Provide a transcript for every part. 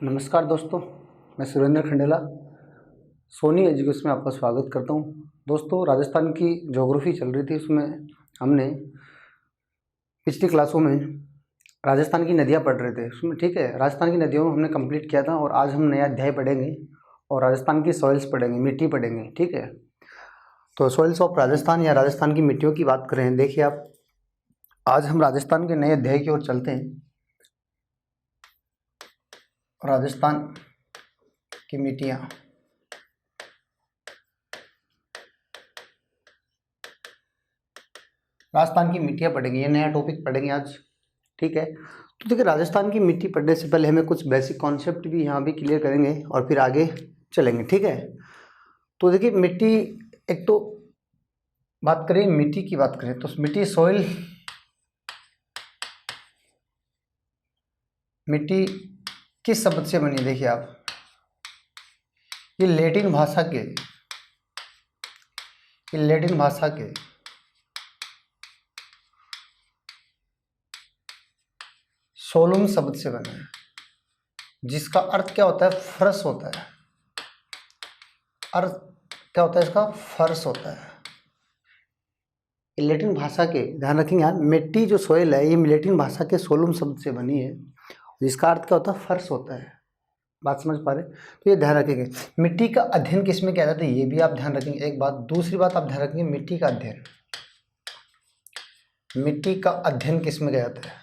नमस्कार दोस्तों, मैं सुरेंद्र खंडेला सोनी एजुकेशन में आपका स्वागत करता हूं। दोस्तों, राजस्थान की ज्योग्राफी चल रही थी, उसमें हमने पिछली क्लासों में राजस्थान की नदियां पढ़ रहे थे उसमें। ठीक है, राजस्थान की नदियों में हमने कंप्लीट किया था और आज हम नया अध्याय पढ़ेंगे और राजस्थान की सॉइल्स पढ़ेंगे, मिट्टी पढ़ेंगे। ठीक है, तो सॉइल्स ऑफ राजस्थान या राजस्थान की मिट्टियों की बात करें। देखिए आप, आज हम राजस्थान के नए अध्याय की ओर चलते हैं। राजस्थान की मिट्टियाँ, राजस्थान की मिट्टियाँ पढ़ेंगे, ये नया टॉपिक पढ़ेंगे आज। ठीक है, तो देखिए राजस्थान की मिट्टी पढ़ने से पहले हमें कुछ बेसिक कॉन्सेप्ट भी यहाँ भी क्लियर करेंगे और फिर आगे चलेंगे। ठीक है, तो देखिए मिट्टी, एक तो बात करें मिट्टी की, बात करें तो मिट्टी सॉइल, मिट्टी किस शब्द से बनी है। देखिए आप, ये लैटिन भाषा के सोलुम शब्द से बना है, जिसका अर्थ क्या होता है? फर्श होता है। अर्थ क्या होता है इसका? फर्श होता है। लैटिन भाषा के, ध्यान रखेंगे यार, मिट्टी जो सोइल है ये लैटिन भाषा के सोलुम शब्द से बनी है, जिसका अर्थ क्या होता है? फर्श होता है। बात समझ पा रहे? तो ये ध्यान रखेंगे। मिट्टी का अध्ययन किस में किया जाता है, ये भी आप ध्यान रखेंगे। एक बात, दूसरी बात आप ध्यान रखेंगे, मिट्टी का अध्ययन, मिट्टी का अध्ययन किस में किया जाता है?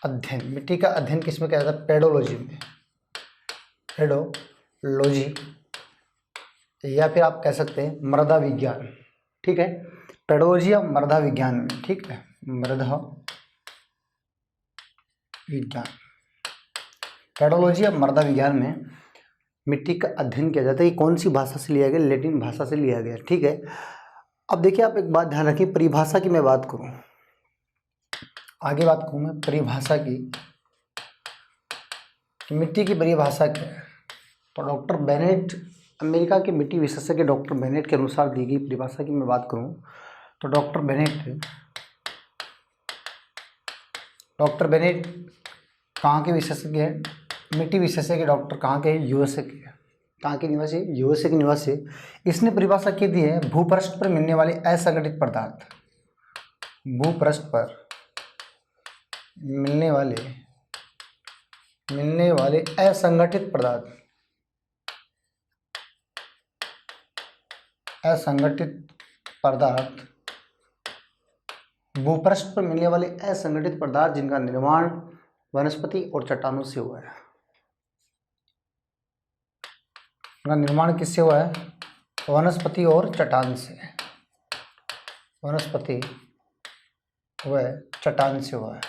अध्ययन, मिट्टी का अध्ययन किस में किया जाता है? पेडोलॉजी में, पेडोलॉजी, या फिर आप कह सकते हैं मृदा विज्ञान। ठीक है, पेडोलॉजी या मृदा विज्ञान में। ठीक है, मृदा विज्ञान, पेडोलॉजी या मृदा विज्ञान में मिट्टी का अध्ययन किया जाता है। ये कौन सी भाषा से लिया गया? लैटिन भाषा से लिया गया। ठीक है, अब देखिए आप एक बात ध्यान रखिए, परिभाषा की मैं बात करूं, आगे बात करूं मैं परिभाषा की, कि मिट्टी की परिभाषा क्या है। तो डॉक्टर बेनेट, अमेरिका के मिट्टी विशेषज्ञ डॉक्टर बेनेट के अनुसार दी गई परिभाषा की मैं बात करूं तो डॉक्टर बेनेट कहाँ के विशेषज्ञ हैं? मिट्टी विशेषज्ञ डॉक्टर कहाँ के हैं? यूएसए के। कहाँ के निवासी? यूएसए के निवासी। इसने परिभाषा की दी है, भूपृष्ठ पर मिलने वाले असंगठित पदार्थ, भूपृष्ठ पर मिलने वाले असंगठित पदार्थ, भूपृष्ठ पर मिलने वाले असंगठित पदार्थ जिनका निर्माण वनस्पति और चट्टानों से हुआ है। उनका निर्माण किससे हुआ है? वनस्पति और चट्टान से, वनस्पति व चट्टान से हुआ है,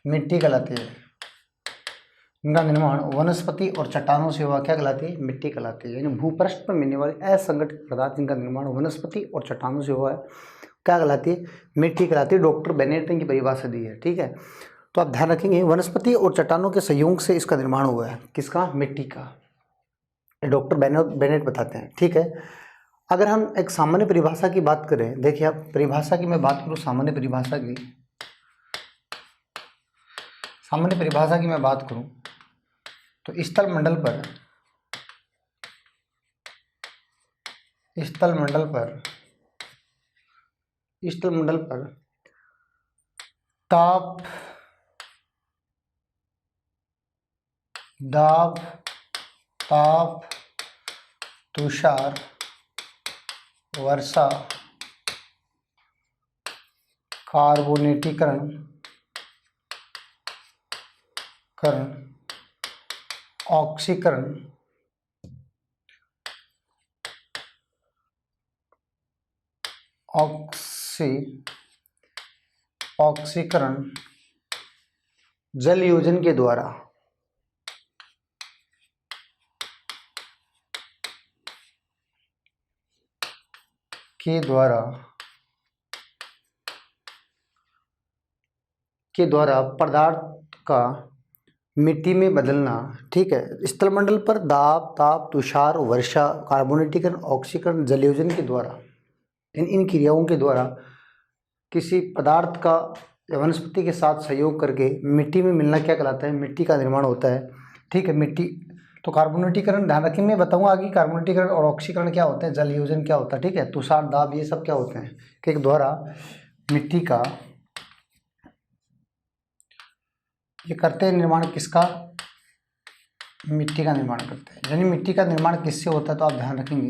मिट्टी कहलाती है। इनका निर्माण वनस्पति और चट्टानों से हुआ, क्या कहलाती है? मिट्टी कहलाती है। यानी भूपृष्ठ पर मिलने वाले असंगठित पदार्थ जिनका निर्माण वनस्पति और चट्टानों से हुआ है, क्या कहलाती है? मिट्टी कहलाती है। डॉक्टर बेनेट ने की परिभाषा दी है। ठीक है, तो आप ध्यान रखेंगे, वनस्पति और चट्टानों के संयोग से इसका निर्माण हुआ है। किसका? मिट्टी का। डॉक्टर बेनेट बताते हैं। ठीक है, अगर हम एक सामान्य परिभाषा की बात करें, देखिए आप, परिभाषा की मैं बात करूं, सामान्य परिभाषा की मैं बात करूं तो स्थल मंडल पर ताप, दाब, ताप, तुषार, वर्षा, कार्बोनेटीकरण, ऑक्सीकरण, ऑक्सीकरण, जल योजन के द्वारा पदार्थ का मिट्टी में बदलना। ठीक है, स्थलमंडल पर दाब, ताप, तुषार, वर्षा, कार्बोनेटीकरण, ऑक्सीकरण, जलयोजन के द्वारा, इन क्रियाओं के द्वारा किसी पदार्थ का या वनस्पति के साथ सहयोग करके मिट्टी में मिलना क्या कहलाता है, मिट्टी का निर्माण होता है। ठीक है, मिट्टी तो कार्बोनेटीकरण ध्यान रखिए, मैं बताऊंगा आगे कार्बोनेटीकरण और ऑक्सीकरण क्या होते हैं, जल योजन क्या होता है। ठीक है, तुषार दाब ये सब क्या होते हैं कि द्वारा मिट्टी का ये करते हैं निर्माण, किसका, मिट्टी का निर्माण करते हैं। यानी मिट्टी का निर्माण किससे होता है, तो आप ध्यान रखेंगे,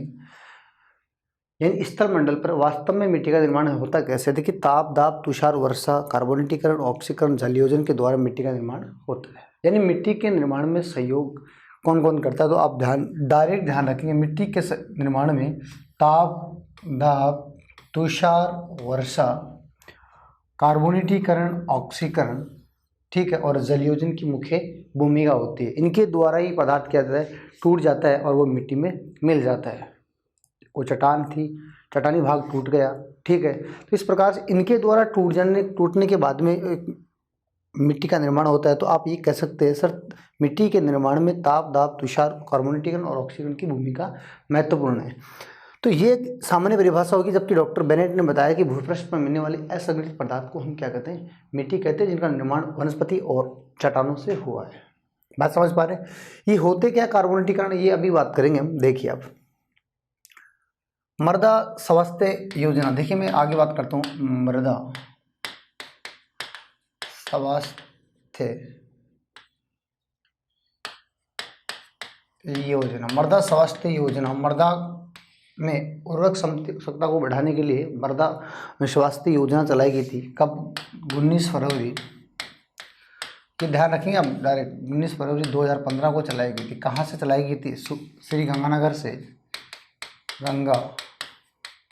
यानी स्थल मंडल पर वास्तव में मिट्टी का निर्माण होता कैसे। देखिए, ताप दाब तुषार वर्षा कार्बोनेटीकरण ऑक्सीकरण जलयोजन के द्वारा मिट्टी का निर्माण होता है। यानी मिट्टी के निर्माण में सहयोग कौन कौन करता है, तो आप डायरेक्ट ध्यान रखेंगे मिट्टी के निर्माण में ताप दाब तुषार वर्षा कार्बोनेटीकरण ऑक्सीकरण, ठीक है, और जलयोजन की मुख्य भूमिका होती है। इनके द्वारा ही पदार्थ क्या जाता है, टूट जाता है और वो मिट्टी में मिल जाता है। वो चट्टान थी, चट्टानी भाग टूट गया, ठीक है, तो इस प्रकार से इनके द्वारा टूटने के बाद में मिट्टी का निर्माण होता है। तो आप ये कह सकते हैं सर मिट्टी के निर्माण में ताप दाब तुषार कार्बोनेटीकरण और ऑक्सीकरण की भूमिका महत्वपूर्ण है। तो ये सामान्य परिभाषा होगी, जबकि डॉक्टर बेनेट ने बताया कि भूपृष्ठ पर मिलने वाले असंगठित पदार्थ को हम क्या कहते हैं, मिट्टी कहते हैं, जिनका निर्माण वनस्पति और चट्टानों से हुआ है। बात समझ पा रहे हैं। ये होते क्या कार्बोनेटीकरण, ये अभी बात करेंगे हम। देखिए अब मृदा स्वास्थ्य योजना, देखिए मैं आगे बात करता हूँ। मृदा स्वास्थ्य योजना, मृदा स्वास्थ्य योजना मृदा में उर्वरक क्षमता को बढ़ाने के लिए मृदा स्वास्थ्य योजना चलाई गई थी। कब, 19 फरवरी, ये ध्यान रखेंगे आप, डायरेक्ट 19 फरवरी 2015 को चलाई गई थी। कहाँ से चलाई गई थी, श्री गंगानगर से,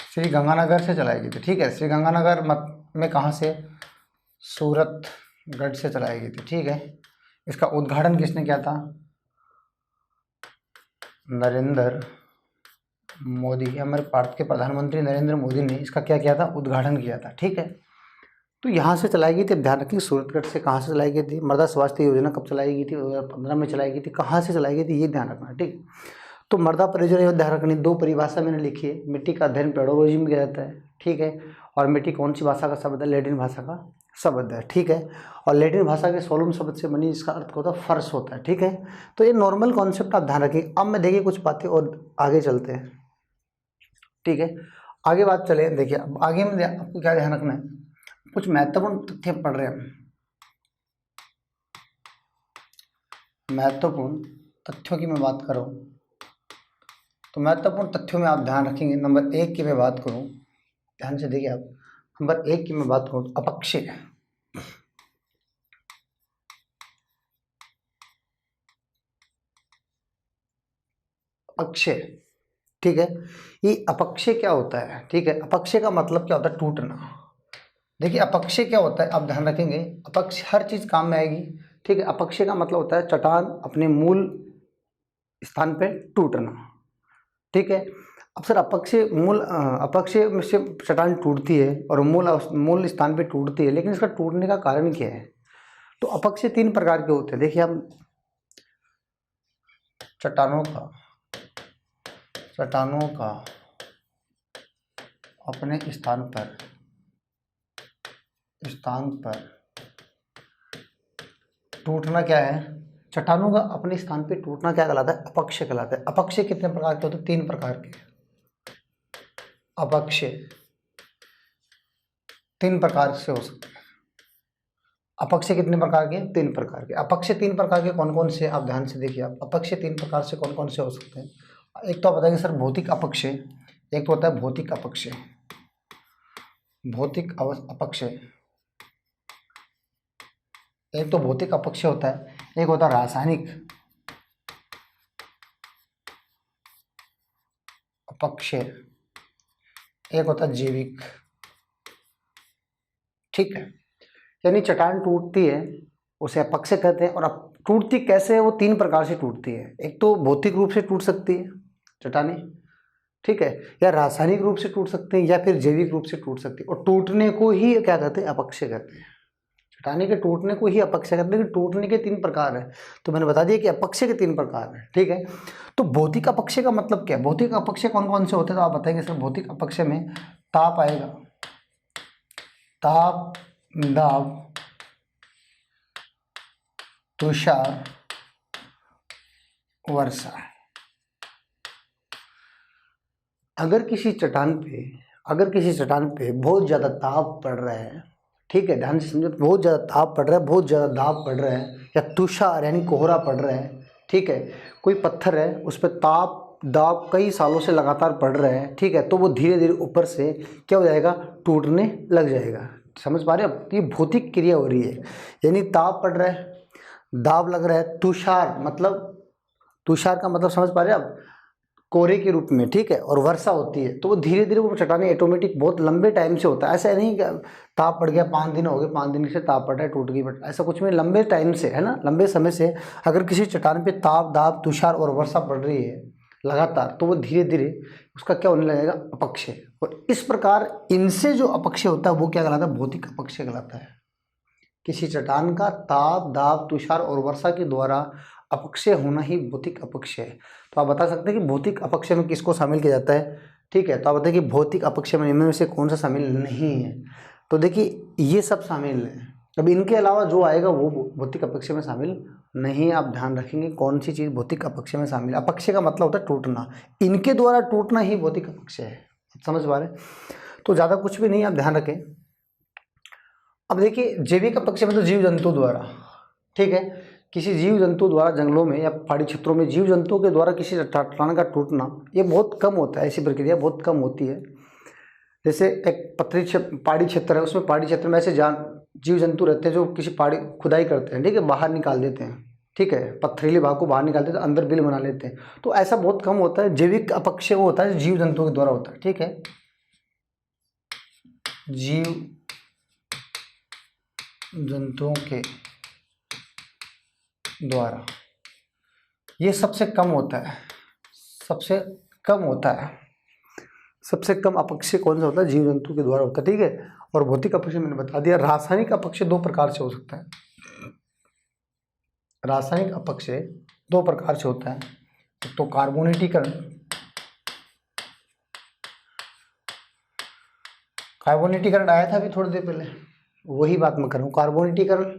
श्री गंगानगर से चलाई गई थी। ठीक है, श्री गंगानगर में कहाँ से, सूरतगढ़ से चलाई गई थी। ठीक है, इसका उद्घाटन किसने किया था, नरेंद्र मोदी, हमारे भारत के प्रधानमंत्री नरेंद्र मोदी ने इसका क्या किया था, उद्घाटन किया था। ठीक है, तो यहाँ से चलाई गई थी। ध्यान रखिए सूरतगढ़ से कहाँ से चलाई गई थी, मृदा स्वास्थ्य योजना कब चलाई गई थी, 2015 में चलाई गई थी। कहाँ से चलाई गई थी ये ध्यान रखना। ठीक, तो मृदा परियोजना ध्यान रखनी। दो परिभाषा मैंने लिखी है, मिट्टी का अध्ययन पेडोलॉजी में किया जाता है। ठीक है, और मिट्टी कौन सी भाषा का शब्द है, लैटिन भाषा का शब्द है। ठीक है, और लैटिन भाषा के सोलम शब्द से बनी, इसका अर्थ होता है फर्श होता है। ठीक है, तो ये नॉर्मल कॉन्सेप्ट आप ध्यान रखिए। अब मैं देखिए कुछ बातें और आगे चलते हैं। ठीक है, आगे बात चले। देखिए अब आगे में आपको क्या ध्यान रखना है, कुछ महत्वपूर्ण तथ्य पढ़ रहे हैं। महत्वपूर्ण तथ्यों की मैं बात करूं तो महत्वपूर्ण तथ्यों में आप ध्यान रखेंगे। नंबर 1 की मैं बात करूं, ध्यान से देखिए आप, नंबर 1 की मैं बात करूं तो अपक्षय। अपक्षय, ठीक है, ये अपक्षय क्या होता है। ठीक है, अपक्षय का मतलब क्या होता है, टूटना। देखिए अपक्षय क्या होता है, आप ध्यान रखेंगे, अपक्षय हर चीज काम में आएगी। ठीक है, अपक्षय का मतलब होता है चट्टान अपने मूल स्थान पे टूटना। ठीक है, अब सर अपक्षय में से चट्टान टूटती है और मूल स्थान पे टूटती है, लेकिन इसका टूटने का कारण क्या है। तो अपक्षय 3 प्रकार के होते हैं। देखिए हम चट्टानों का अपने स्थान पर टूटना क्या है, चट्टानों का अपने स्थान पे टूटना क्या कहलाता है, अपक्षय कहलाता है। अपक्षय कितने प्रकार के होते हैं, 3 प्रकार के। अपक्षय 3 प्रकार से हो सकते हैं। अपक्षय कितने प्रकार के, 3 प्रकार के। अपक्षय 3 प्रकार के कौन कौन से, आप ध्यान से देखिए। आप अपक्षय 3 प्रकार से कौन कौन से हो सकते हैं। एक तो आप बताएंगे सर भौतिक अपक्षय, एक तो होता है भौतिक अपक्षय, अपक्षय, एक तो भौतिक अपक्षय होता है, एक होता है रासायनिक अपक्षय, एक होता है जैविक। ठीक है, यानी चट्टान टूटती है उसे अपक्षय कहते हैं। और अब टूटती कैसे है, वो 3 प्रकार से टूटती है। एक तो भौतिक रूप से टूट सकती है चट्टानें, ठीक है, या रासायनिक रूप से टूट सकते हैं, या फिर जैविक रूप से टूट सकती है। और टूटने को ही क्या कहते हैं, अपक्षय कहते हैं। चट्टाने के टूटने को ही अपक्षय कहते हैं। लेकिन टूटने के 3 प्रकार है, तो मैंने बता दिया कि अपक्षय के 3 प्रकार है। ठीक है, तो भौतिक अपक्षय का मतलब क्या है, भौतिक अपक्षय कौन कौन से होते हैं, तो आप बताएंगे सर भौतिक अपक्षय में ताप आएगा, ताप दाब, तुषार, वर्षा। अगर किसी चट्टान पे बहुत ज़्यादा ताप पड़ रहा है, ठीक है, ध्यान से समझो, बहुत ज़्यादा ताप पड़ रहा है, बहुत ज़्यादा दाब पड़ रहा है, या तुषार यानी कोहरा पड़ रहा है, ठीक है, कोई पत्थर है उस पर ताप दाब कई सालों से लगातार पड़ रहा है, ठीक है, तो वो धीरे धीरे ऊपर से क्या हो जाएगा, टूटने लग जाएगा। समझ पा रहे हो? अब ये भौतिक क्रिया हो रही है, यानी ताप पड़ रहा है, दाब लग रहा है, तुषार का मतलब समझ पा रहे हैं आप, कोहरे के रूप में, ठीक है, और वर्षा होती है, तो वो धीरे धीरे वो चट्टानें ऑटोमेटिक बहुत लंबे टाइम से होता है। ऐसा नहीं कि ताप पड़ गया 5 दिन हो गए, 5 दिन से ताप पड़ रहा है टूट गई, बट ऐसा कुछ नहीं, लंबे टाइम से है ना, लंबे समय से अगर किसी चट्टान पे ताप दाब तुषार और वर्षा पड़ रही है लगातार, तो वो धीरे धीरे उसका क्या होने लगेगा, अपक्षय। और इस प्रकार इनसे जो अपक्षय होता है वो क्या कहलाता है, भौतिक अपक्षय कहलाता है। किसी चट्टान का ताप दाब तुषार और वर्षा के द्वारा अपक्षय होना ही भौतिक अपक्षय है। तो आप बता सकते हैं कि भौतिक अपक्षय में किसको शामिल किया जाता है, ठीक है, तो आप बताइए कि भौतिक अपक्षय में इनमें से कौन सा शामिल नहीं है। तो देखिए ये सब शामिल है, अब इनके अलावा जो आएगा वो भौतिक अपक्षय में शामिल नहीं है। आप ध्यान रखेंगे कौन सी चीज़ भौतिक अपक्षय में शामिल है। अपक्षय का मतलब होता है टूटना, इनके द्वारा टूटना ही भौतिक अपक्षय है। समझ पा रहे? तो ज़्यादा कुछ भी नहीं, आप ध्यान रखें। अब देखिए जैविक अपक्षय में तो जीव जंतु द्वारा, ठीक है, किसी जीव जंतु द्वारा जंगलों में या पहाड़ी क्षेत्रों में जीव जंतुओं के द्वारा किसी चट्टान का टूटना ये बहुत कम होता है, ऐसी प्रक्रिया बहुत कम होती है। जैसे एक पहाड़ी क्षेत्र है, उसमें पहाड़ी क्षेत्र में ऐसे जीव जंतु रहते हैं जो किसी पहाड़ी खुदाई करते हैं, ठीक है, बाहर निकाल देते हैं, ठीक है, पथरीले भाग को बाहर निकाल देते हैं, अंदर बिल बना लेते हैं, तो ऐसा बहुत कम होता है। जैविक अपक्षय वो होता है जीव जंतुओं के द्वारा होता है, ठीक है, जीव जंतुओं के द्वारा ये सबसे कम होता है, सबसे कम होता है। सबसे कम अपक्षय कौन सा होता है, जीव जंतु के द्वारा होता है, ठीक है। और भौतिक अपक्षय मैंने बता दिया। रासायनिक अपक्षय दो प्रकार से हो सकता है, रासायनिक अपक्षय दो प्रकार से होता है। तो कार्बोनेटीकरण, कार्बोनेटीकरण आया था अभी थोड़ी देर पहले, वही बात मैं कर रहा हूँ, कार्बोनेटीकरण,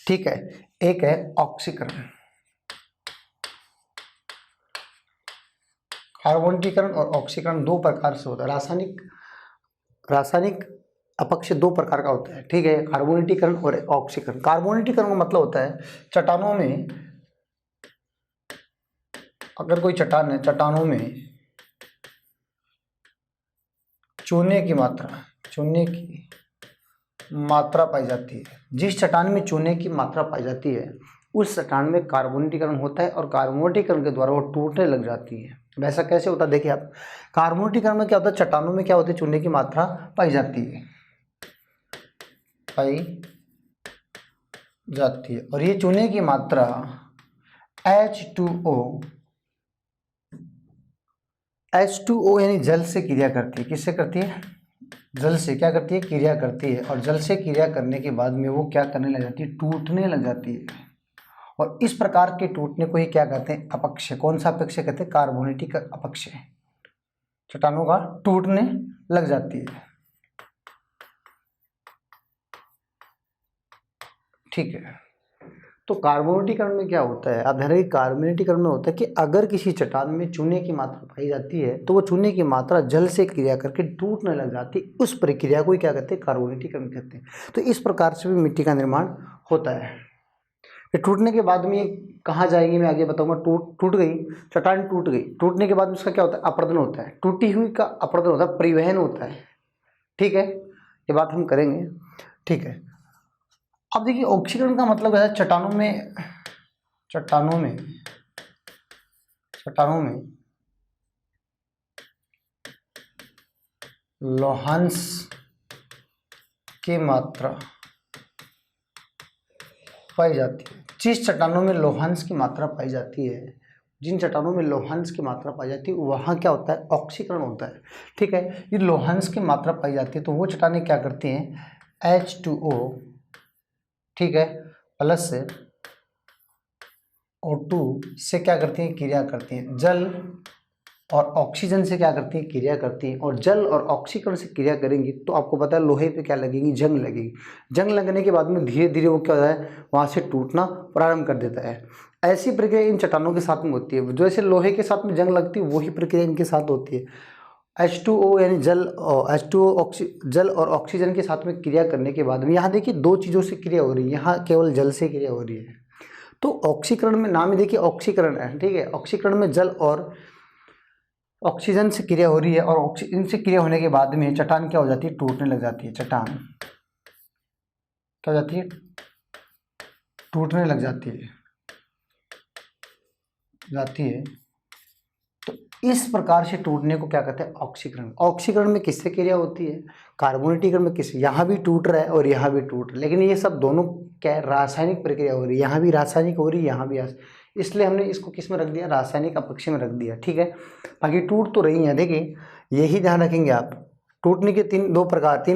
ठीक है। एक है ऑक्सीकरण। कार्बोनेटीकरण और ऑक्सीकरण दो प्रकार से होता है। रासायनिक अपक्षय दो प्रकार का होता है, ठीक है, कार्बोनेटीकरण और ऑक्सीकरण। कार्बोनेटीकरण का मतलब होता है चट्टानों में, अगर कोई चट्टान है, चट्टानों में चूने की मात्रा पाई जाती है। जिस चट्टान में चूने की मात्रा पाई जाती है उस चट्टान में कार्बोनेटीकरण होता है, और कार्बोनेटीकरण के द्वारा वो टूटने लग जाती है। वैसा कैसे होता है, देखिए आप, कार्बोनेटीकरण में क्या होता है, चट्टानों में क्या होती है, चूने की मात्रा पाई जाती है, और ये चूने की मात्रा H2O यानी जल से क्रिया करती है। किससे करती है, जल से क्या करती है, क्रिया करती है, और जल से क्रिया करने के बाद में वो क्या करने लग जाती है, टूटने लग जाती है। और इस प्रकार के टूटने को ही क्या कहते हैं, अपक्षय। कौन सा अपक्षय कहते हैं, कार्बोनेटिक अपक्षय। चट्टानों का टूटने लग जाती है, ठीक है। तो कार्बोनेटीकरण में क्या होता है, आप ध्यान रखिए, कार्बोनेटीकरण में होता है कि अगर किसी चट्टान में चूने की मात्रा पाई जाती है तो वो चूने की मात्रा जल से क्रिया करके टूटने लग जाती है, उस प्रक्रिया को ही क्या कहते हैं, कार्बोनेटीकरण कहते हैं। तो इस प्रकार से भी मिट्टी का निर्माण होता है। फिर टूटने के बाद में ये कहाँ जाएगी मैं आगे बताऊंगा। टूट गई चट्टान, टूट गई, टूटने के बाद उसका क्या होता है, अपरदन होता है। टूटी हुई का अपरदन होता है, परिवहन होता है, ठीक है, ये बात हम करेंगे, ठीक है। अब देखिए ऑक्सीकरण का मतलब है चट्टानों में लौहांश की मात्रा पाई जाती है। जिस चट्टानों में लौहांश की मात्रा पाई जाती है, जिन चट्टानों में लौहांश की मात्रा पाई जाती है वहाँ क्या होता है, ऑक्सीकरण होता है, ठीक है। ये लौहांश की मात्रा पाई जाती है तो वो चट्टानें क्या करती हैं, H2O, ठीक है, प्लस से O2 से क्या करती हैं, क्रिया करती हैं। जल और ऑक्सीजन से क्या करती हैं, क्रिया करती हैं, और जल और ऑक्सीकरण से क्रिया करेंगी तो आपको पता है लोहे पे क्या लगेगी, जंग लगेगी। जंग लगने के बाद में धीरे धीरे वो क्या होता है, वहाँ से टूटना प्रारंभ कर देता है। ऐसी प्रक्रिया इन चट्टानों के साथ में होती है, जैसे लोहे के साथ में जंग लगती है वही प्रक्रिया इनके साथ होती है। H2O यानी जल, H2O जल और ऑक्सीजन के साथ में क्रिया करने के बाद में यहाँ देखिए दो चीज़ों से क्रिया हो रही है, यहाँ केवल जल से क्रिया हो रही है। तो ऑक्सीकरण में नाम ही देखिए ऑक्सीकरण है, ठीक है। ऑक्सीकरण में जल और ऑक्सीजन से क्रिया हो रही है, और ऑक्सीजन से क्रिया होने के बाद में चट्टान क्या हो जाती है, टूटने लग जाती है। चट्टान क्या हो जाती है, टूटने लग जाती है। तो इस प्रकार से टूटने को क्या कहते हैं, ऑक्सीकरण। ऑक्सीकरण में किससे क्रिया होती है, कार्बोनेटीकरण में किससे, यहाँ भी टूट रहा है और यहाँ भी टूट रहा है, लेकिन ये सब दोनों क्या है, रासायनिक प्रक्रिया हो रही है। यहाँ भी रासायनिक हो रही है, यहाँ भी इसलिए हमने इसको किस में रख दिया, रासायनिक अपक्ष में रख दिया, ठीक है। बाकी टूट तो रही है, देखिए यही ध्यान रखेंगे आप। टूटने के तीन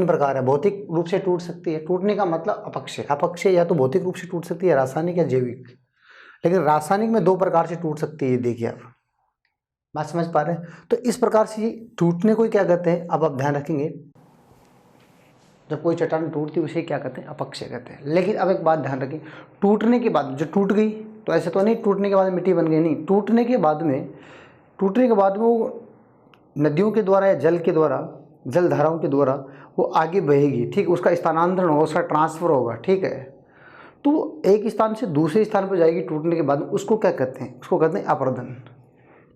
प्रकार है। भौतिक रूप से टूट सकती है, टूटने का मतलब अपक्ष या तो भौतिक रूप से टूट सकती है, रासायनिक या जैविक। लेकिन रासायनिक में दो प्रकार से टूट सकती है, देखिए आप बात समझ पा रहे हैं। तो इस प्रकार से टूटने को क्या कहते हैं, अब आप ध्यान रखेंगे, जब कोई चट्टान टूटती है उसे क्या कहते हैं, अपक्षय कहते हैं। लेकिन अब एक बात ध्यान रखें, टूटने के बाद जो टूट गई तो ऐसे तो नहीं टूटने के बाद मिट्टी बन गई, नहीं। टूटने के बाद में वो नदियों के द्वारा या जल के द्वारा, जल धाराओं के द्वारा वो आगे बहेगी, ठीक। उसका स्थानांतरण होगा, उसका ट्रांसफर होगा, ठीक है। तो एक स्थान से दूसरे स्थान पर जाएगी टूटने के बाद, उसको क्या कहते हैं, उसको कहते हैं अपर्दन,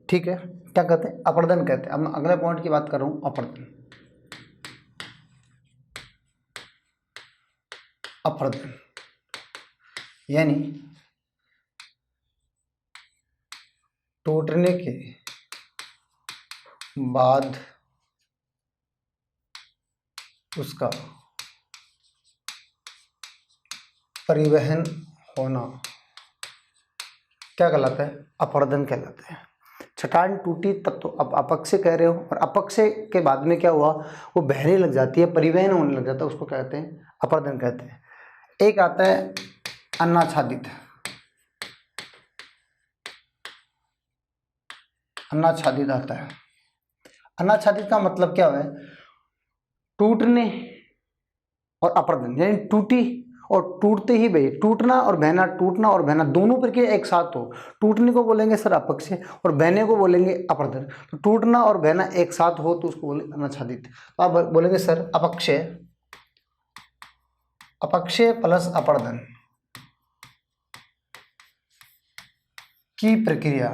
ठीक है। क्या कहते हैं, अपर्दन कहते हैं। अब मैं अगले पॉइंट की बात कर रहा हूं, अपर्दन। अपर्दन यानी टूटने के बाद उसका परिवहन होना क्या कहलाता है, अपर्दन कहलाता है। चट्टान टूटी तब तो अब अपक्षय कह रहे हो, और अपक्षय के बाद में क्या हुआ, वो बहने लग जाती है, परिवहन होने लग जाता है, उसको कहते हैं अपर्दन कहते हैं। एक आता है अन्नाच्छादित। अन्नाच्छादित आता है। अन्नाच्छादित का मतलब क्या है, टूटने और अपर्दन, यानी टूटी और टूटते ही बहे, टूटना और बहना दोनों प्रक्रिया एक साथ हो। टूटने को बोलेंगे सर अपक्षय और बहने को बोलेंगे अपर्दन। तो टूटना और बहना एक साथ हो तो उसको बोलेंगे अन्नाच्छादित। तो आप बोलेंगे सर अपक्षय प्लस अपर्दन की प्रक्रिया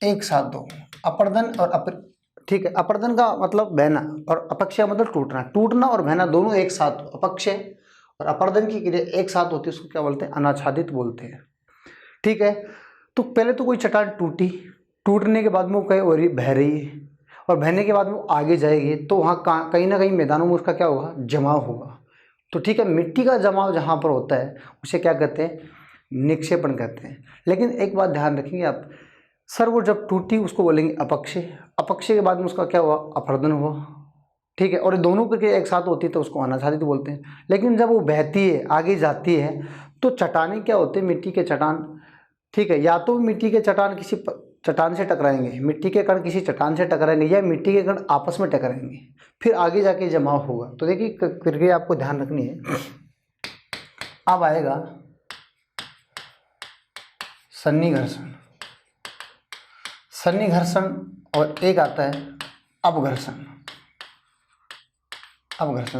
एक साथ दो, अपर्दन और ठीक है। अपर्दन का मतलब बहना और अपक्षय मतलब टूटना और बहना दोनों एक साथ, अपक्षय और अपर्दन की क्रिया एक साथ होती है, उसको क्या बोलते हैं, अनाच्छादित बोलते हैं, ठीक है। तो पहले तो कोई चट्टान टूटी, टूटने के बाद में वो कहीं और बह रही है, और बहने के बाद में वो आगे जाएगी, तो वहाँ कहीं ना कहीं मैदानों में उसका क्या होगा, जमाव होगा। तो ठीक है, मिट्टी का जमाव जहाँ पर होता है उसे क्या कहते हैं, निक्षेपण कहते हैं। लेकिन एक बात ध्यान रखेंगे आप, सर वो जब टूटी उसको बोलेंगे अपक्षय, अपक्षय के बाद में उसका क्या हुआ, अपर्दन हुआ, ठीक है। और ये दोनों प्रक्रिया एक साथ होती है तो उसको अनाच्छादित बोलते हैं। लेकिन जब वो बहती है, आगे जाती है, तो चट्टानें क्या होते हैं, मिट्टी के चट्टान, ठीक है। या तो मिट्टी के चट्टान किसी चट्टान से टकराएंगे, मिट्टी के कण किसी चट्टान से टकराएंगे, या मिट्टी के कण आपस में टकराएंगे, फिर आगे जाके जमाव होगा। तो देखिए प्रक्रिया आपको ध्यान रखनी है। अब आएगा सन्निघर्षण। सन्निघर्षण और एक आता है अपघर्षण।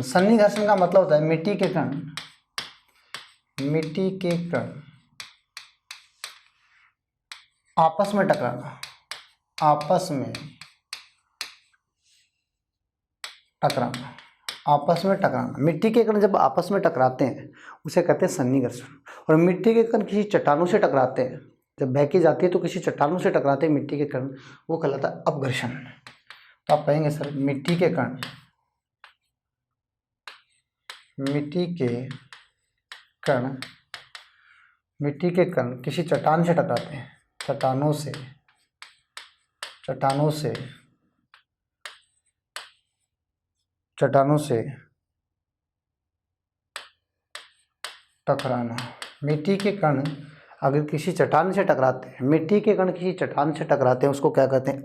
सन्निघर्षण का मतलब होता है मिट्टी के कण आपस में टकराना, मिट्टी के कण जब आपस में टकराते हैं उसे कहते हैं सन्निघर्षण। और मिट्टी के कण किसी चट्टानों से टकराते हैं, जब बह के जाती है तो किसी चट्टानों से टकराते हैं मिट्टी के कण, वो कहलाता है अपघर्षण। तो आप कहेंगे सर मिट्टी के कण किसी चट्टान से टकराते हैं, चट्टानों से टकराना। मिट्टी के कण अगर किसी चट्टान से टकराते हैं, मिट्टी के कण किसी चट्टान से टकराते हैं, उसको क्या कहते हैं?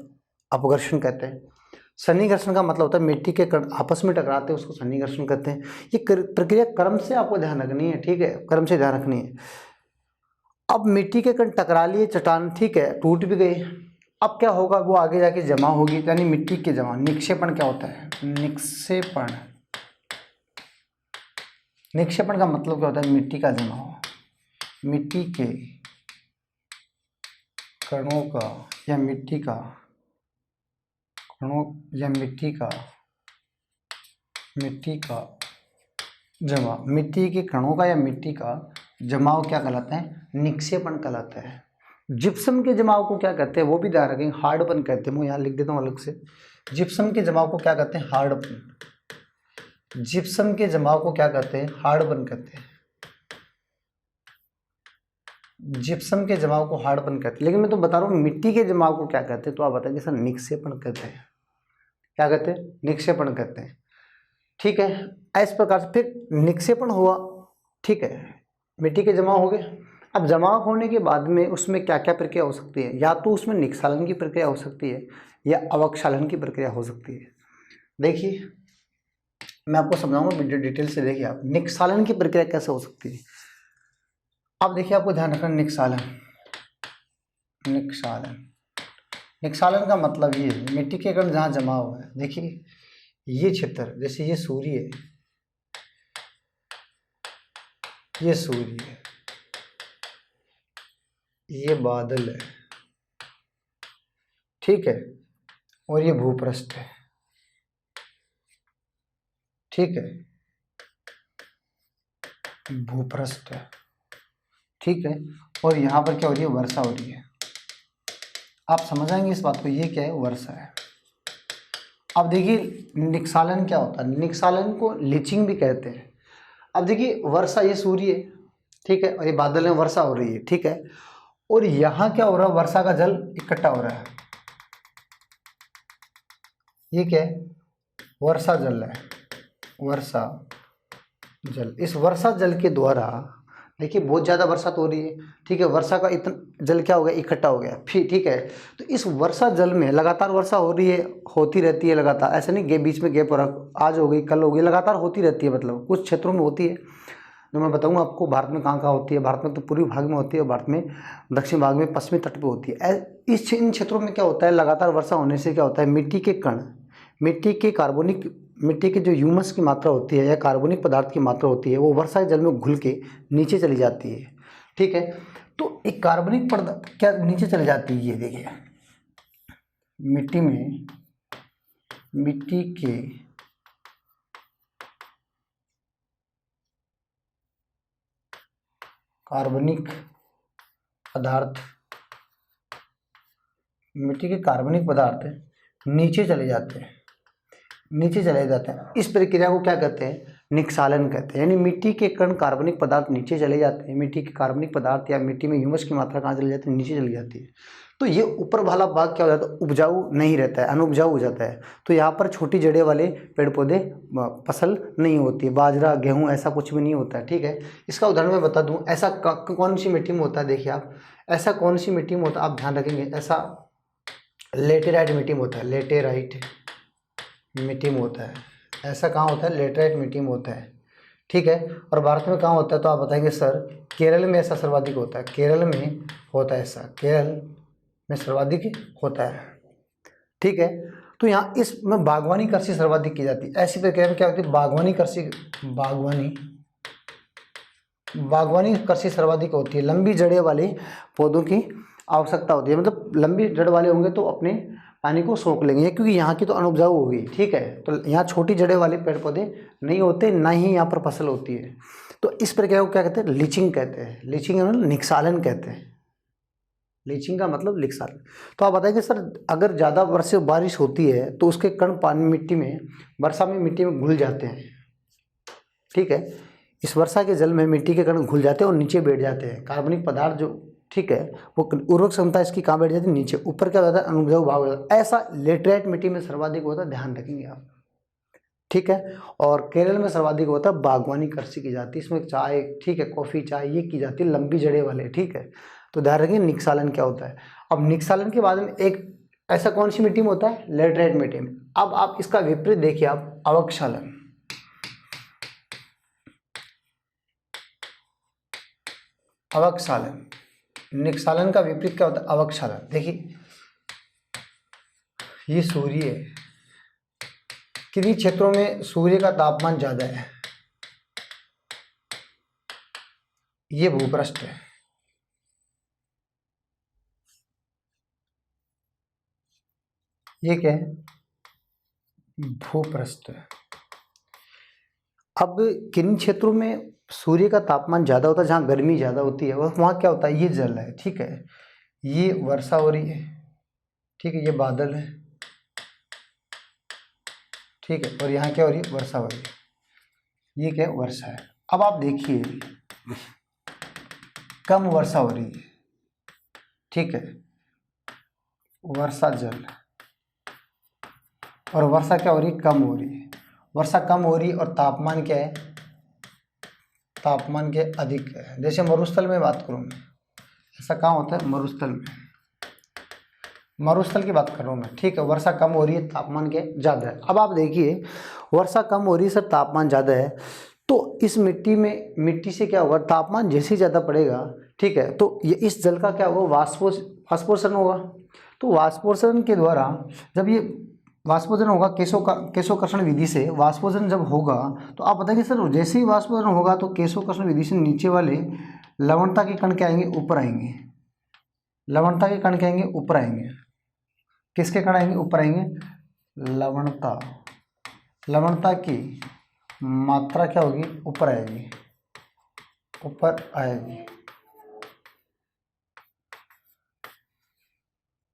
अपघर्षण कहते हैं। सन्निकर्षण का मतलब होता है मिट्टी के कण आपस में टकराते हैं, उसको सन्निकर्षण कहते हैं। ये प्रक्रिया क्रम से आपको ध्यान रखनी है, ठीक है, क्रम से ध्यान रखनी है। अब मिट्टी के कण टकरा लिए चट्टान, ठीक है, टूट भी गई। अब क्या होगा? वो आगे जाके जमा होगी, यानी मिट्टी के जमा। निक्षेपण क्या होता है? निक्षेपण, निक्षेपण का मतलब क्या होता है? मिट्टी का जमाव, मिट्टी के कणों का या मिट्टी का कणों या मिट्टी का जमा, मिट्टी के कणों का या मिट्टी का जमाव क्या कहलाता है? निक्षेपण कहलाता है। जिप्सम के जमाव को क्या कहते हैं? वो भी ध्यान रखेंगे, हार्डपन कहते हैं। मैं यहाँ लिख देता हूँ अलग से। जिप्सम के जमाव को क्या कहते हैं? हार्डपन। जिप्सम के जमाव को क्या कहते हैं? हार्डपन कहते हैं। जिप्सम के जमाव को हार्डपन कहते हैं, लेकिन मैं तो बता रहा हूँ मिट्टी के जमाव को क्या कहते हैं, तो आप बताएंगे सर निक्षेपण कहते हैं। क्या कहते हैं? निक्षेपण कहते हैं, ठीक है। इस प्रकार से फिर निक्षेपण हुआ, ठीक है, मिट्टी के जमाव हो गए। अब जमाव होने के बाद में उसमें क्या क्या प्रक्रिया हो सकती है? या तो उसमें निक्षालन की प्रक्रिया हो सकती है या अवक्षालन की प्रक्रिया हो सकती है। देखिए मैं आपको समझाऊंगा वीडियो डिटेल से। देखिए आप, निक्षालन की प्रक्रिया कैसे हो सकती है। अब देखिए आपको ध्यान रखना, निक्षालन, निक्षालन, निक्षालन का मतलब ये है मिट्टी के कण जहाँ जमा हुआ है। देखिए ये क्षेत्र, जैसे ये सूर्य है, ये सूर्य है, ये बादल है, ठीक है, और ये भूपृष्ठ है, ठीक है, भूपृष्ठ है, ठीक है, और यहाँ पर क्या हो रही है? वर्षा हो रही है। आप समझ आएंगे इस बात को, ये क्या है? वर्षा है। अब देखिए निक्षालन क्या होता है? निक्षालन को लीचिंग भी कहते हैं। अब देखिए वर्षा, ये सूर्य है, ठीक है, और ये बादल में वर्षा हो रही है, ठीक है, और यहाँ क्या हो रहा है? वर्षा का जल इकट्ठा हो रहा है। ये क्या है? वर्षा जल है, वर्षा जल। इस वर्षा जल के द्वारा देखिए बहुत ज़्यादा वर्षा तो हो रही है, ठीक है, वर्षा का इतना जल क्या हो गया? इकट्ठा हो गया, फिर ठीक है। तो इस वर्षा जल में लगातार वर्षा हो रही है, होती रहती है लगातार, ऐसा नहीं बीच में गैप हो रहा, आज हो गई कल हो गई, लगातार होती रहती है। मतलब कुछ क्षेत्रों में होती है, जो मैं बताऊंगा आपको भारत में कहाँ कहाँ होती है। भारत में तो पूर्वी भाग में होती है, भारत में दक्षिण भाग में, पश्चिमी तट पर होती है। इन क्षेत्रों में क्या होता है? लगातार वर्षा होने से क्या होता है? मिट्टी के कण, मिट्टी के जो ह्यूमस की मात्रा होती है या कार्बनिक पदार्थ की मात्रा होती है, वो वर्षा जल में घुल के नीचे चली जाती है, ठीक है। तो एक कार्बनिक पदार्थ क्या नीचे चली जाती है? ये देखिए मिट्टी के कार्बनिक पदार्थ नीचे चले जाते हैं, इस प्रक्रिया को क्या कहते हैं? निक्षालन कहते हैं। यानी मिट्टी के कण कार्बनिक पदार्थ नीचे चले जाते हैं, मिट्टी के कार्बनिक पदार्थ या मिट्टी में ह्यूमस की मात्रा कहाँ चली जाती है? नीचे चली जाती है। तो ये ऊपर वाला भाग क्या हो जाता है? उपजाऊ नहीं रहता है, अनुपजाऊ हो जाता है। तो यहाँ पर छोटी जड़ें वाले पेड़ पौधे फसल नहीं होती है, बाजरा गेहूँ ऐसा कुछ भी नहीं होता है, ठीक है। इसका उदाहरण मैं बता दूँ, ऐसा कौन सी मिट्टी में होता है? देखिए आप, ऐसा कौन सी मिट्टी में होता है? आप ध्यान रखेंगे, ऐसा लेटेराइट मिट्टी में होता है, लेटेराइट मिट्टी में होता है। ऐसा कहाँ होता है? लेटेराइट मिट्टी में होता है, ठीक है। और भारत में कहाँ होता है? तो आप बताएंगे सर केरल में ऐसा सर्वाधिक होता है, केरल में होता है ऐसा, केरल में सर्वाधिक होता है, ठीक है। तो यहाँ इसमें बागवानी कृषि सर्वाधिक की जाती है। ऐसी प्रक्रिया में क्या होती है? बागवानी कृषि सर्वाधिक होती है। लंबी जड़ें वाले पौधों की आवश्यकता होती है, मतलब लंबी जड़ वाले होंगे तो अपने पानी को सोख लेंगे, क्योंकि यहाँ की तो अनुपजाऊ होगी, ठीक है। तो यहाँ छोटी जड़ें वाले पेड़ पौधे नहीं होते, ना ही यहाँ पर फसल होती है। तो इस प्रक्रिया को क्या कहते हैं? लीचिंग कहते हैं। लीचिंग मतलब निक्षालन कहते हैं। लीचिंग का मतलब निक्षालन। तो आप बताएंगे सर अगर ज़्यादा बारिश होती है तो उसके कण पानी मिट्टी में, वर्षा में मिट्टी में घुल जाते हैं, ठीक है। इस वर्षा के जल में मिट्टी के कण घुल जाते हैं और नीचे बैठ जाते हैं। कार्बनिक पदार्थ जो, ठीक है, वो उर्वरक क्षमता इसकी कहाँ बैठ जाती है? नीचे। ऊपर क्या होता है? अनुपजाऊ भाग होता है। ऐसा लेटेराइट मिट्टी में सर्वाधिक होता है, ध्यान रखेंगे आप, ठीक है। और केरल में सर्वाधिक होता है बागवानी कृषि की जाती है, इसमें चाय, ठीक है, कॉफ़ी चाय ये की जाती है, लंबी जड़ें वाले, ठीक है। तो ध्यान रखिए निक्सालन क्या होता है। अब निक्सालन के बाद में एक ऐसा कौन सी मिट्टी में होता है, लेटराइट मिट्टी में। अब आप इसका विपरीत देखिए, आप अवक्षालन, अवक्षालन, निक्सालन का विपरीत क्या होता है, अवक्षालन। देखिए ये सूर्य है, किन्हीं क्षेत्रों में सूर्य का तापमान ज्यादा है, ये भूपृष्ठ है, ये क्या है, भूपृष्ठ। अब किन क्षेत्रों में सूर्य का तापमान ज़्यादा होता है, जहाँ गर्मी ज़्यादा होती है, वहाँ क्या होता है, ये जल है, ठीक है, ये वर्षा हो रही है, ठीक है, ये बादल है, ठीक है, और यहाँ क्या हो रही है, वर्षा हो रही है, ये क्या है, वर्षा है। अब आप देखिए कम वर्षा हो रही है, ठीक है, वर्षा जल, और वर्षा क्या हो रही है, कम हो रही है, वर्षा कम हो रही है, और तापमान क्या है, तापमान के अधिक है। जैसे मरुस्थल में बात करूँ मैं, ऐसा कहाँ होता है, मरुस्थल में, मरुस्थल की बात कर रहा हूँ मैं, ठीक है, वर्षा कम हो रही है, तापमान के ज़्यादा है। अब आप देखिए वर्षा कम हो रही है सर, तापमान ज़्यादा है, तो इस मिट्टी में, मिट्टी से क्या होगा, तापमान जैसे ही ज़्यादा पड़ेगा, ठीक है, तो ये इस जल का क्या होगा, वाष्पोषण होगा। तो वाष्पोषण के द्वारा जब ये वाष्पोषण होगा, केशोकर्षण विधि से वाष्पोषण जब होगा, तो आप बताइए सर जैसे ही वाष्पोषण होगा तो केशोकर्षण विधि से नीचे वाले लवणता के कण क्या आएंगे, ऊपर आएंगे, लवणता के कण क्या आएंगे, ऊपर आएंगे, किसके कण आएंगे, ऊपर आएंगे, लवणता, लवणता की मात्रा क्या होगी, ऊपर आएगी, ऊपर आएगी।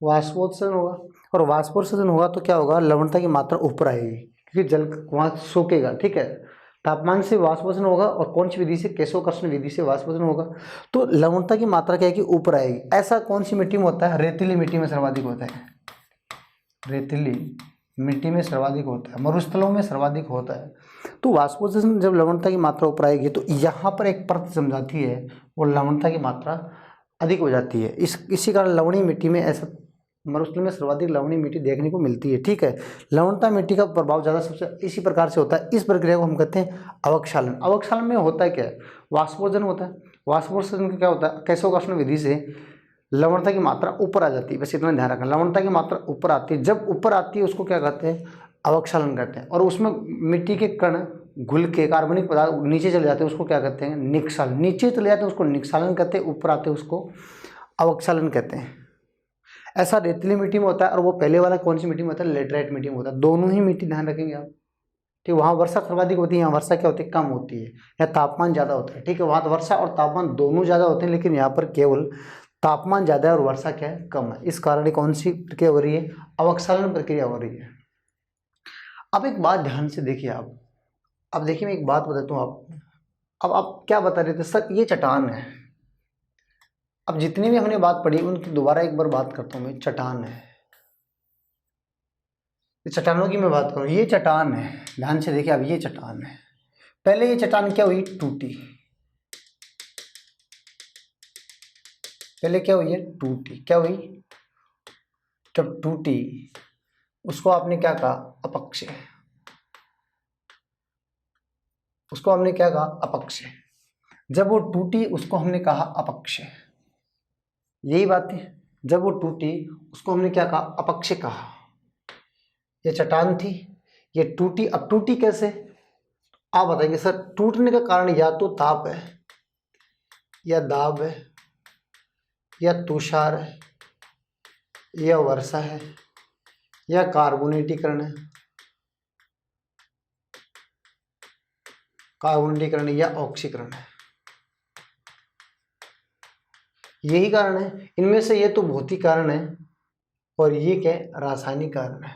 वाष्पोत्सर्जन होगा, और वाष्पोत्सर्जन होगा तो क्या होगा, लवणता की मात्रा ऊपर आएगी, क्योंकि जल वहाँ सूखेगा, ठीक है, तापमान से वाष्पोत्सर्जन होगा, और कौन सी विधि से, केशोकर्षण विधि से वाष्पोत्सर्जन होगा, तो लवणता की मात्रा क्या है कि ऊपर आएगी। ऐसा कौन सी मिट्टी में होता है, रेतीली मिट्टी में सर्वाधिक होता है, रेतीली मिट्टी में सर्वाधिक होता है, मरुस्थलों में सर्वाधिक होता है। तो वाष्पोत्सर्जन जब लवणता की मात्रा ऊपर आएगी तो यहाँ पर एक परत जम जाती है, और लवणता की मात्रा अधिक हो जाती है। इसी कारण लवणीय मिट्टी में ऐसा, मरुस्थल में सर्वाधिक लवणीय मिट्टी देखने को मिलती है, ठीक है। लवणता मिट्टी का प्रभाव ज़्यादा सबसे इसी प्रकार से होता है। इस प्रक्रिया को हम कहते हैं अवक्षालन। अवक्षालन में होता है क्या है, वाष्पोत्सर्जन होता है। वाष्पोत्सर्जन का क्या होता है, केशोकर्षण विधि से लवणता की मात्रा ऊपर आ जाती है, बस इतना ध्यान रखना, लवणता की मात्रा ऊपर आती है, जब ऊपर आती है उसको क्या कहते हैं, अवक्षालन कहते हैं। और उसमें मिट्टी के कण घुल के कार्बनिक पदार्थ नीचे चले जाते हैं, उसको क्या कहते हैं, निक्षालन। नीचे चले जाते हैं उसको निक्षालन कहते हैं, ऊपर आते हैं उसको अवक्षालन कहते हैं। ऐसा रेतीली मिट्टी में होता है, और वो पहले वाला कौन सी मिट्टी में होता है, लेटराइट मिट्टी में होता है। दोनों ही मिट्टी ध्यान रखेंगे आप, ठीक, वहाँ वर्षा सर्वाधिक होती है, यहाँ वर्षा क्या होती है, कम होती है, या तापमान ज़्यादा होता है, ठीक है, वहाँ तो वर्षा और तापमान दोनों ज़्यादा होते हैं, लेकिन यहाँ पर केवल तापमान ज़्यादा है और वर्षा क्या है, कम है। इस कारण कौन सी प्रक्रिया हो रही है, अवक्षालन प्रक्रिया हो रही है। अब एक बात ध्यान से देखिए आप, अब देखिए मैं एक बात बताता हूँ आप, अब आप क्या बता रहे थे सर, ये चट्टान है। अब जितनी भी हमने बात पढ़ी उनकी दोबारा एक बार बात करता हूँ मैं, चट्टान है, चट्टानों की मैं बात करूँ, ये चट्टान है, ध्यान से देखिए अब ये चट्टान है। पहले ये चट्टान क्या हुई, टूटी, पहले क्या हुई है, टूटी, क्या हुई, जब टूटी उसको आपने क्या कहा, अपक्षय, उसको हमने क्या कहा, अपक्षय। जब वो टूटी उसको हमने कहा अपक्षय, यही बात है, जब वो टूटी उसको हमने क्या कहा, अपक्षय कहा। ये चट्टान थी, ये टूटी, अब टूटी कैसे, आप बताएंगे सर। टूटने का कारण या तो ताप है, या दाब है, या तुषार है, या वर्षा है, या कार्बोनेटीकरण है, कार्बोनेटीकरण या ऑक्सीकरण है, यही कारण है। इनमें से ये तो भौतिक कारण है, और ये क्या है, रासायनिक कारण है।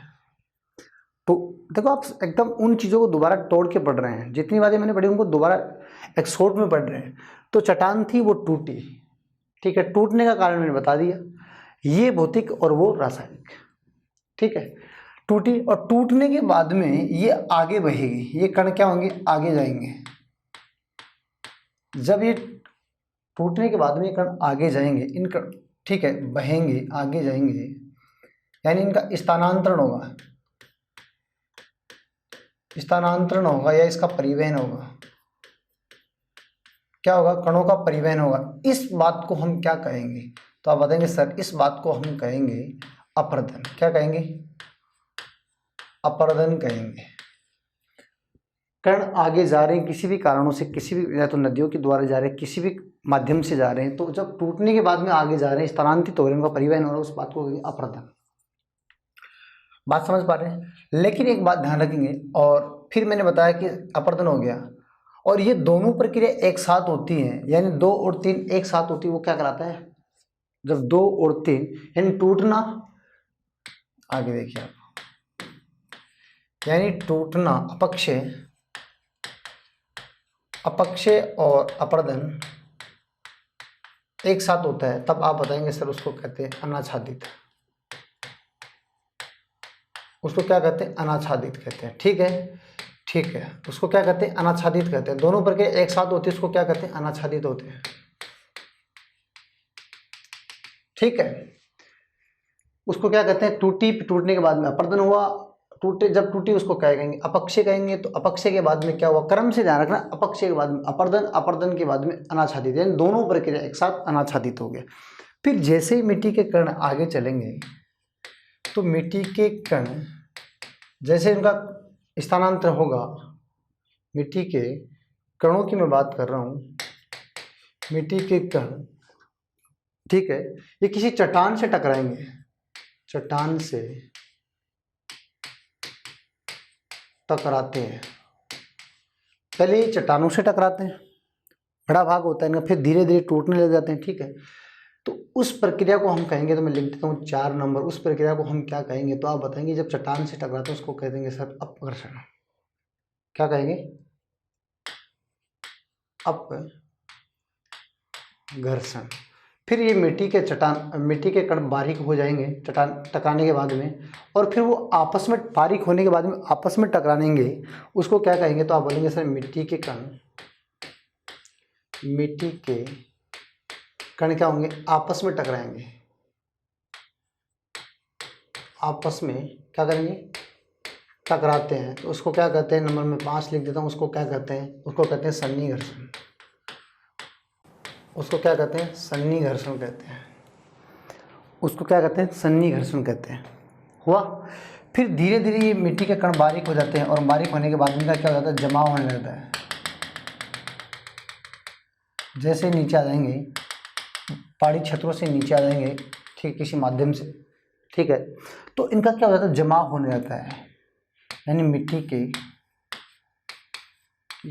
तो देखो आप एकदम उन चीज़ों को दोबारा तोड़ के पढ़ रहे हैं, जितनी बातें मैंने पढ़ी उनको दोबारा एक शॉर्ट में पढ़ रहे हैं। तो चट्टान थी वो टूटी, ठीक है, टूटने का कारण मैंने बता दिया, ये भौतिक और वो रासायनिक, ठीक है। टूटी और टूटने के बाद में ये आगे बहेगी, ये कण क्या होंगे, आगे जाएंगे। जब ये टूटने के बाद में ये कण आगे जाएंगे, इन कण, ठीक है, बहेंगे, आगे जाएंगे, यानी इनका स्थानांतरण होगा, स्थानांतरण होगा या इसका परिवहन होगा। क्या होगा, कणों का परिवहन होगा। इस बात को हम क्या कहेंगे, तो आप बताएंगे सर इस बात को हम कहेंगे अपरदन। क्या कहेंगे, अपरदन कहेंगे। कण आगे जा रहे हैं किसी भी कारणों से, किसी भी, या तो नदियों के द्वारा जा रहे हैं, किसी भी माध्यम से जा रहे हैं, तो जब टूटने के बाद में आगे जा रहे हैं, स्थानांतरित हो रहे हैं, उनका परिवहन हो रहा है, उस बात को कहेंगे अपरदन। बात समझ पा रहे हैं। लेकिन एक बात ध्यान रखेंगे, और फिर मैंने बताया कि अपरदन हो गया, और ये दोनों प्रक्रिया एक साथ होती हैं, यानी 2 और 3 एक साथ होती है, वो क्या कहलाता है, जब 2 और 3 यानी टूटना, आगे देखिए आप, यानी टूटना, अपक्षय, अपक्षय और अपरदन एक साथ होता है, तब आप बताएंगे सर उसको कहते हैं अनाच्छादित। उसको क्या कहते हैं, अनाच्छादित कहते हैं। ठीक है, ठीक है, उसको क्या कहते हैं, अनाच्छादित कहते हैं। दोनों प्रक्रिया एक साथ होती है, उसको क्या कहते हैं, अनाच्छादित होते हैं। ठीक है, उसको क्या कहते हैं, टूटने के बाद में अपरदन हुआ, जब टूटी उसको क्या कहेंगे, अपक्षय कहेंगे। तो अपक्षय के बाद में क्या हुआ, क्रम से ध्यान रखना, अपक्षय के बाद में अपरदन, अपरदन के बाद में अनाच्छादित, यानी दोनों प्रक्रिया एक साथ अनाच्छादित हो गया। फिर जैसे ही मिट्टी के कण आगे चलेंगे, तो मिट्टी के कण जैसे इनका स्थानांतर होगा, मिट्टी के कणों की मैं बात कर रहा हूँ, मिट्टी के कण, ठीक है, ये किसी चट्टान से टकराएंगे, चट्टान से टकराते हैं। पहले ये चट्टानों से टकराते हैं, बड़ा भाग होता है इनका, फिर धीरे धीरे टूटने लग जाते हैं। ठीक है, तो उस प्रक्रिया को हम कहेंगे, तो मैं लिख देता हूँ 4 नंबर, उस प्रक्रिया को हम क्या कहेंगे, तो आप बताएंगे जब चट्टान से टकराते हैं उसको कह देंगे सर अपघर्षण। क्या कहेंगे, अपघर्षण। फिर ये मिट्टी के कण बारीक हो जाएंगे चट्टान टकराने के बाद में, और फिर वो आपस में बारीक होने के बाद में आपस में टकराएंगे, उसको क्या कहेंगे, तो आप बोलेंगे सर मिट्टी के कण क्या होंगे, आपस में टकराएंगे, आपस में क्या करेंगे, टकराते हैं। तो उसको क्या कहते हैं, नंबर में 5 लिख देता हूँ, उसको क्या कहते हैं, उसको कहते हैं सन्निघर्षण। उसको क्या कहते हैं, सन्निघर्षण कहते हैं। उसको क्या कहते हैं, सन्निघर्षण कहते हैं। हुआ। फिर धीरे धीरे ये मिट्टी के कण बारीक हो जाते हैं, और बारीक होने के बाद इनका क्या हो जाता है, जमाव होने लगता है। जैसे नीचे आ जाएंगे, पहाड़ी क्षेत्रों से नीचे आ जाएंगे, ठीक, किसी माध्यम से, ठीक है, तो इनका क्या हो जाता है, जमाव होने लगता है, यानी मिट्टी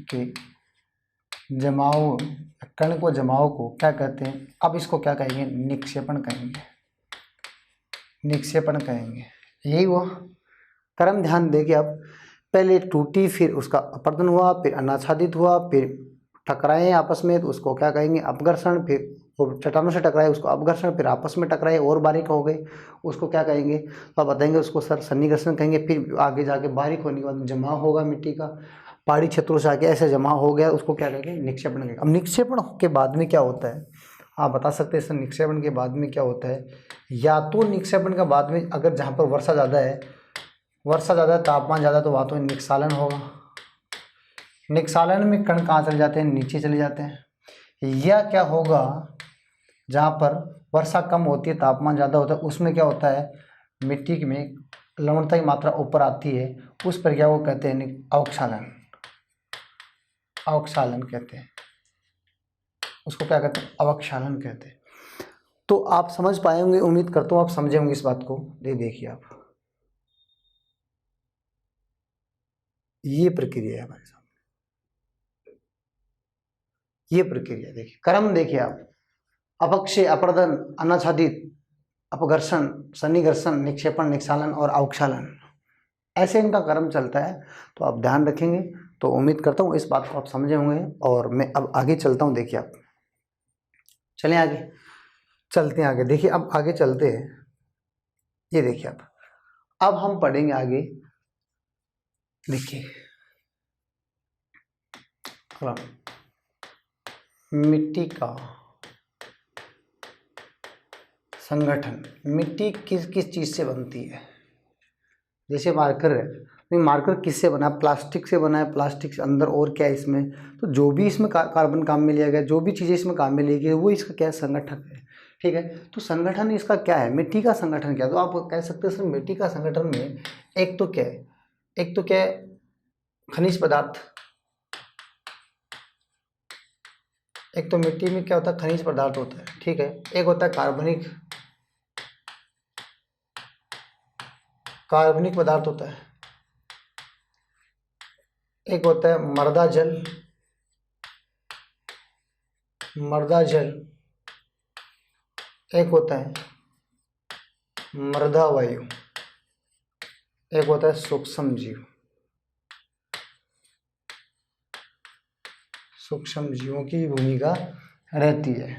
के जमाव, कण को, जमाव को क्या कहते हैं, अब इसको क्या कहेंगे, निक्षेपण कहेंगे, निक्षेपण कहेंगे। यही हुआ क्रम, ध्यान देखिए आप, पहले टूटी, फिर उसका अपरदन हुआ, फिर अनाच्छादित हुआ, फिर टकराए आपस में, तो उसको क्या कहेंगे, अपघर्षण। फिर वो चट्टानों से टकराए, उसको अपघर्षण, फिर आपस में टकराए और बारीक हो गए, उसको क्या कहेंगे, तो आप बताएंगे उसको सर सन्निघर्षण कहेंगे। फिर आगे जाके बारीक होने के बाद जमाव होगा मिट्टी का, पहाड़ी क्षेत्रों से आके ऐसे जमा हो गया, उसको क्या कहेंगे, निक्षेपण कहेंगे। अब निक्षेपण के बाद में क्या होता है, आप बता सकते हैं सर निक्षेपण के बाद में क्या होता है, या तो निक्षेपण के बाद में अगर जहाँ पर वर्षा ज़्यादा है, तापमान ज़्यादा, तो वहाँ तो निक्षालन होगा। निक्षालन में कण कहाँ चले जाते हैं, नीचे चले जाते हैं। या क्या होगा, जहाँ पर वर्षा कम होती है, तापमान ज़्यादा होता है, उसमें क्या होता है, मिट्टी में लवणता की मात्रा ऊपर आती है, उस प्रक्रिया को कहते हैं अवक्षालन। अवक्षालन कहते हैं उसको, क्या कहते हैं, अवक्षालन कहते हैं। तो आप समझ पाए होंगे, उम्मीद करता हूँ आप समझे होंगे इस बात को। देखिए आप, ये प्रक्रिया है हमारे सामने, ये प्रक्रिया देखिए, क्रम देखिए आप, अपक्षय, अपरदन, अनाच्छादित, अपघर्षण, सन्निघर्षण, निक्षेपण, निक्षालन और अवक्षालन, ऐसे इनका क्रम चलता है। तो आप ध्यान रखेंगे, तो उम्मीद करता हूँ इस बात को आप समझे होंगे। और मैं अब आगे चलता हूँ, देखिए आप, चलें आगे, चलते हैं आगे। देखिए अब आगे चलते हैं, ये देखिए आप, अब हम पढ़ेंगे आगे, देखिए मिट्टी का संगठन। मिट्टी किस किस चीज़ से बनती है? जैसे मार्कर है, तो मार्कर किससे बना है? प्लास्टिक से बना है। प्लास्टिक से अंदर और क्या है इसमें? तो जो भी इसमें कार्बन काम में लिया गया, जो भी चीज़ें इसमें काम में ली गई, वो इसका क्या है? संगठन है। ठीक है, तो संगठन इसका क्या है? मिट्टी का संगठन क्या है? तो आप कह सकते हैं सर मिट्टी का संगठन में एक तो क्या है, एक तो क्या है, खनिज पदार्थ। एक तो मिट्टी में क्या होता है? खनिज पदार्थ होता है। ठीक है, एक होता है कार्बनिक पदार्थ होता है। एक होता है मृदा जल। एक होता है मृदा वायु। एक होता है सूक्ष्म जीव। सूक्ष्म जीवों की भूमिका रहती है।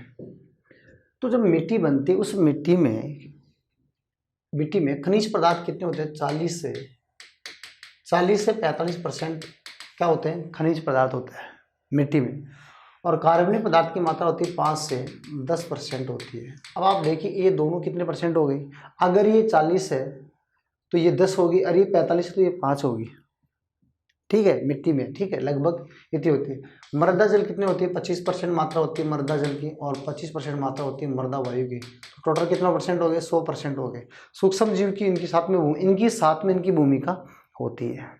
तो जब मिट्टी बनती है, उस मिट्टी में खनिज पदार्थ कितने होते हैं? 40 से 45% क्या होते हैं? खनिज पदार्थ होता है मिट्टी में। और कार्बनिक पदार्थ की मात्रा होती है 5 से 10% होती है। अब आप देखिए ये दोनों कितने परसेंट हो गई? अगर ये 40 है तो ये 10 होगी, और ये 45 है तो ये 5 होगी। ठीक है, मिट्टी में। ठीक है, लगभग इतनी होती है। मृदा जल कितनी होती है? 25% मात्रा होती है मृदा जल की, और 25% मात्रा होती है मृदा वायु की। तो टोटल कितना परसेंट हो गए? 100% हो गए। सूक्ष्म जीव की इनकी साथ में इनकी भूमिका होती है।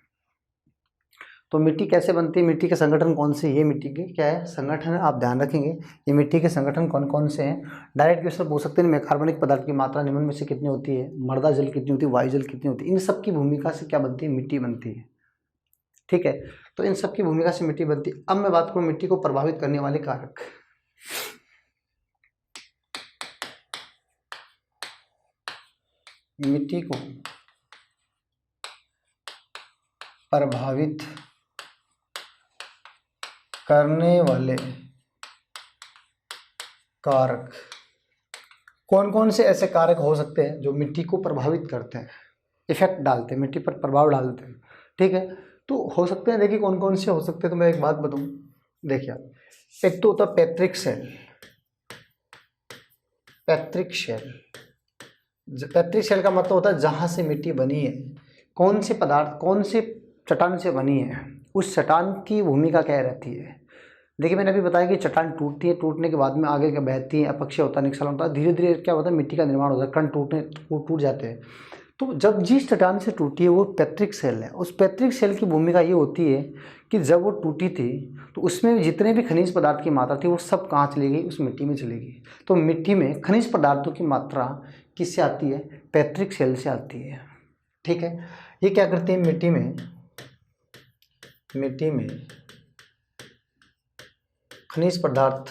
तो मिट्टी कैसे बनती है? मिट्टी के संगठन कौन से? ये मिट्टी के क्या है? संगठन है। आप ध्यान रखेंगे ये मिट्टी के संगठन कौन कौन से हैं। डायरेक्ट क्वेश्चन पूछ सकते हैं, कार्बनिक पदार्थ की मात्रा निम्न में से कितनी होती है? मृदा जल कितनी होती है? वायु जल कितनी होती है? इन सब की भूमिका से क्या बनती है? मिट्टी बनती है। ठीक है, तो इन सब की भूमिका से मिट्टी बनती है। अब मैं बात करूं मिट्टी को प्रभावित करने वाले कारक। मिट्टी को प्रभावित करने वाले कारक कौन कौन से ऐसे कारक हो सकते हैं जो मिट्टी को प्रभावित करते हैं, इफेक्ट डालते हैं, मिट्टी पर प्रभाव डालते हैं? ठीक है, तो हो सकते हैं, देखिए कौन कौन से हो सकते हैं। तो मैं एक बात बताऊं, देखिए एक तो होता है पैट्रिक सेल। पैट्रिक सेल का मतलब होता है जहां से मिट्टी बनी है, कौन से पदार्थ, कौन से चट्टान से बनी है, उस चट्टान की भूमिका क्या रहती है। देखिए मैंने अभी बताया कि चट्टान टूटती है, टूटने के बाद में आगे क्या बहती है, अपक्षय होता है, निक्षलन होता है, धीरे धीरे क्या होता है? मिट्टी का निर्माण होता है, कण टूट जाते हैं। तो जब जिस चट्टान से टूटी है वो पैट्रिक सेल है। उस पैट्रिक सेल की भूमिका ये होती है कि जब वो टूटी थी तो उसमें जितने भी खनिज पदार्थ की मात्रा थी वो सब कहाँ चली गई? उस मिट्टी में चली गई। तो मिट्टी में खनिज पदार्थों की मात्रा किससे आती है? पैट्रिक सेल से आती है। ठीक है, ये क्या करती है? मिट्टी में खनिज पदार्थ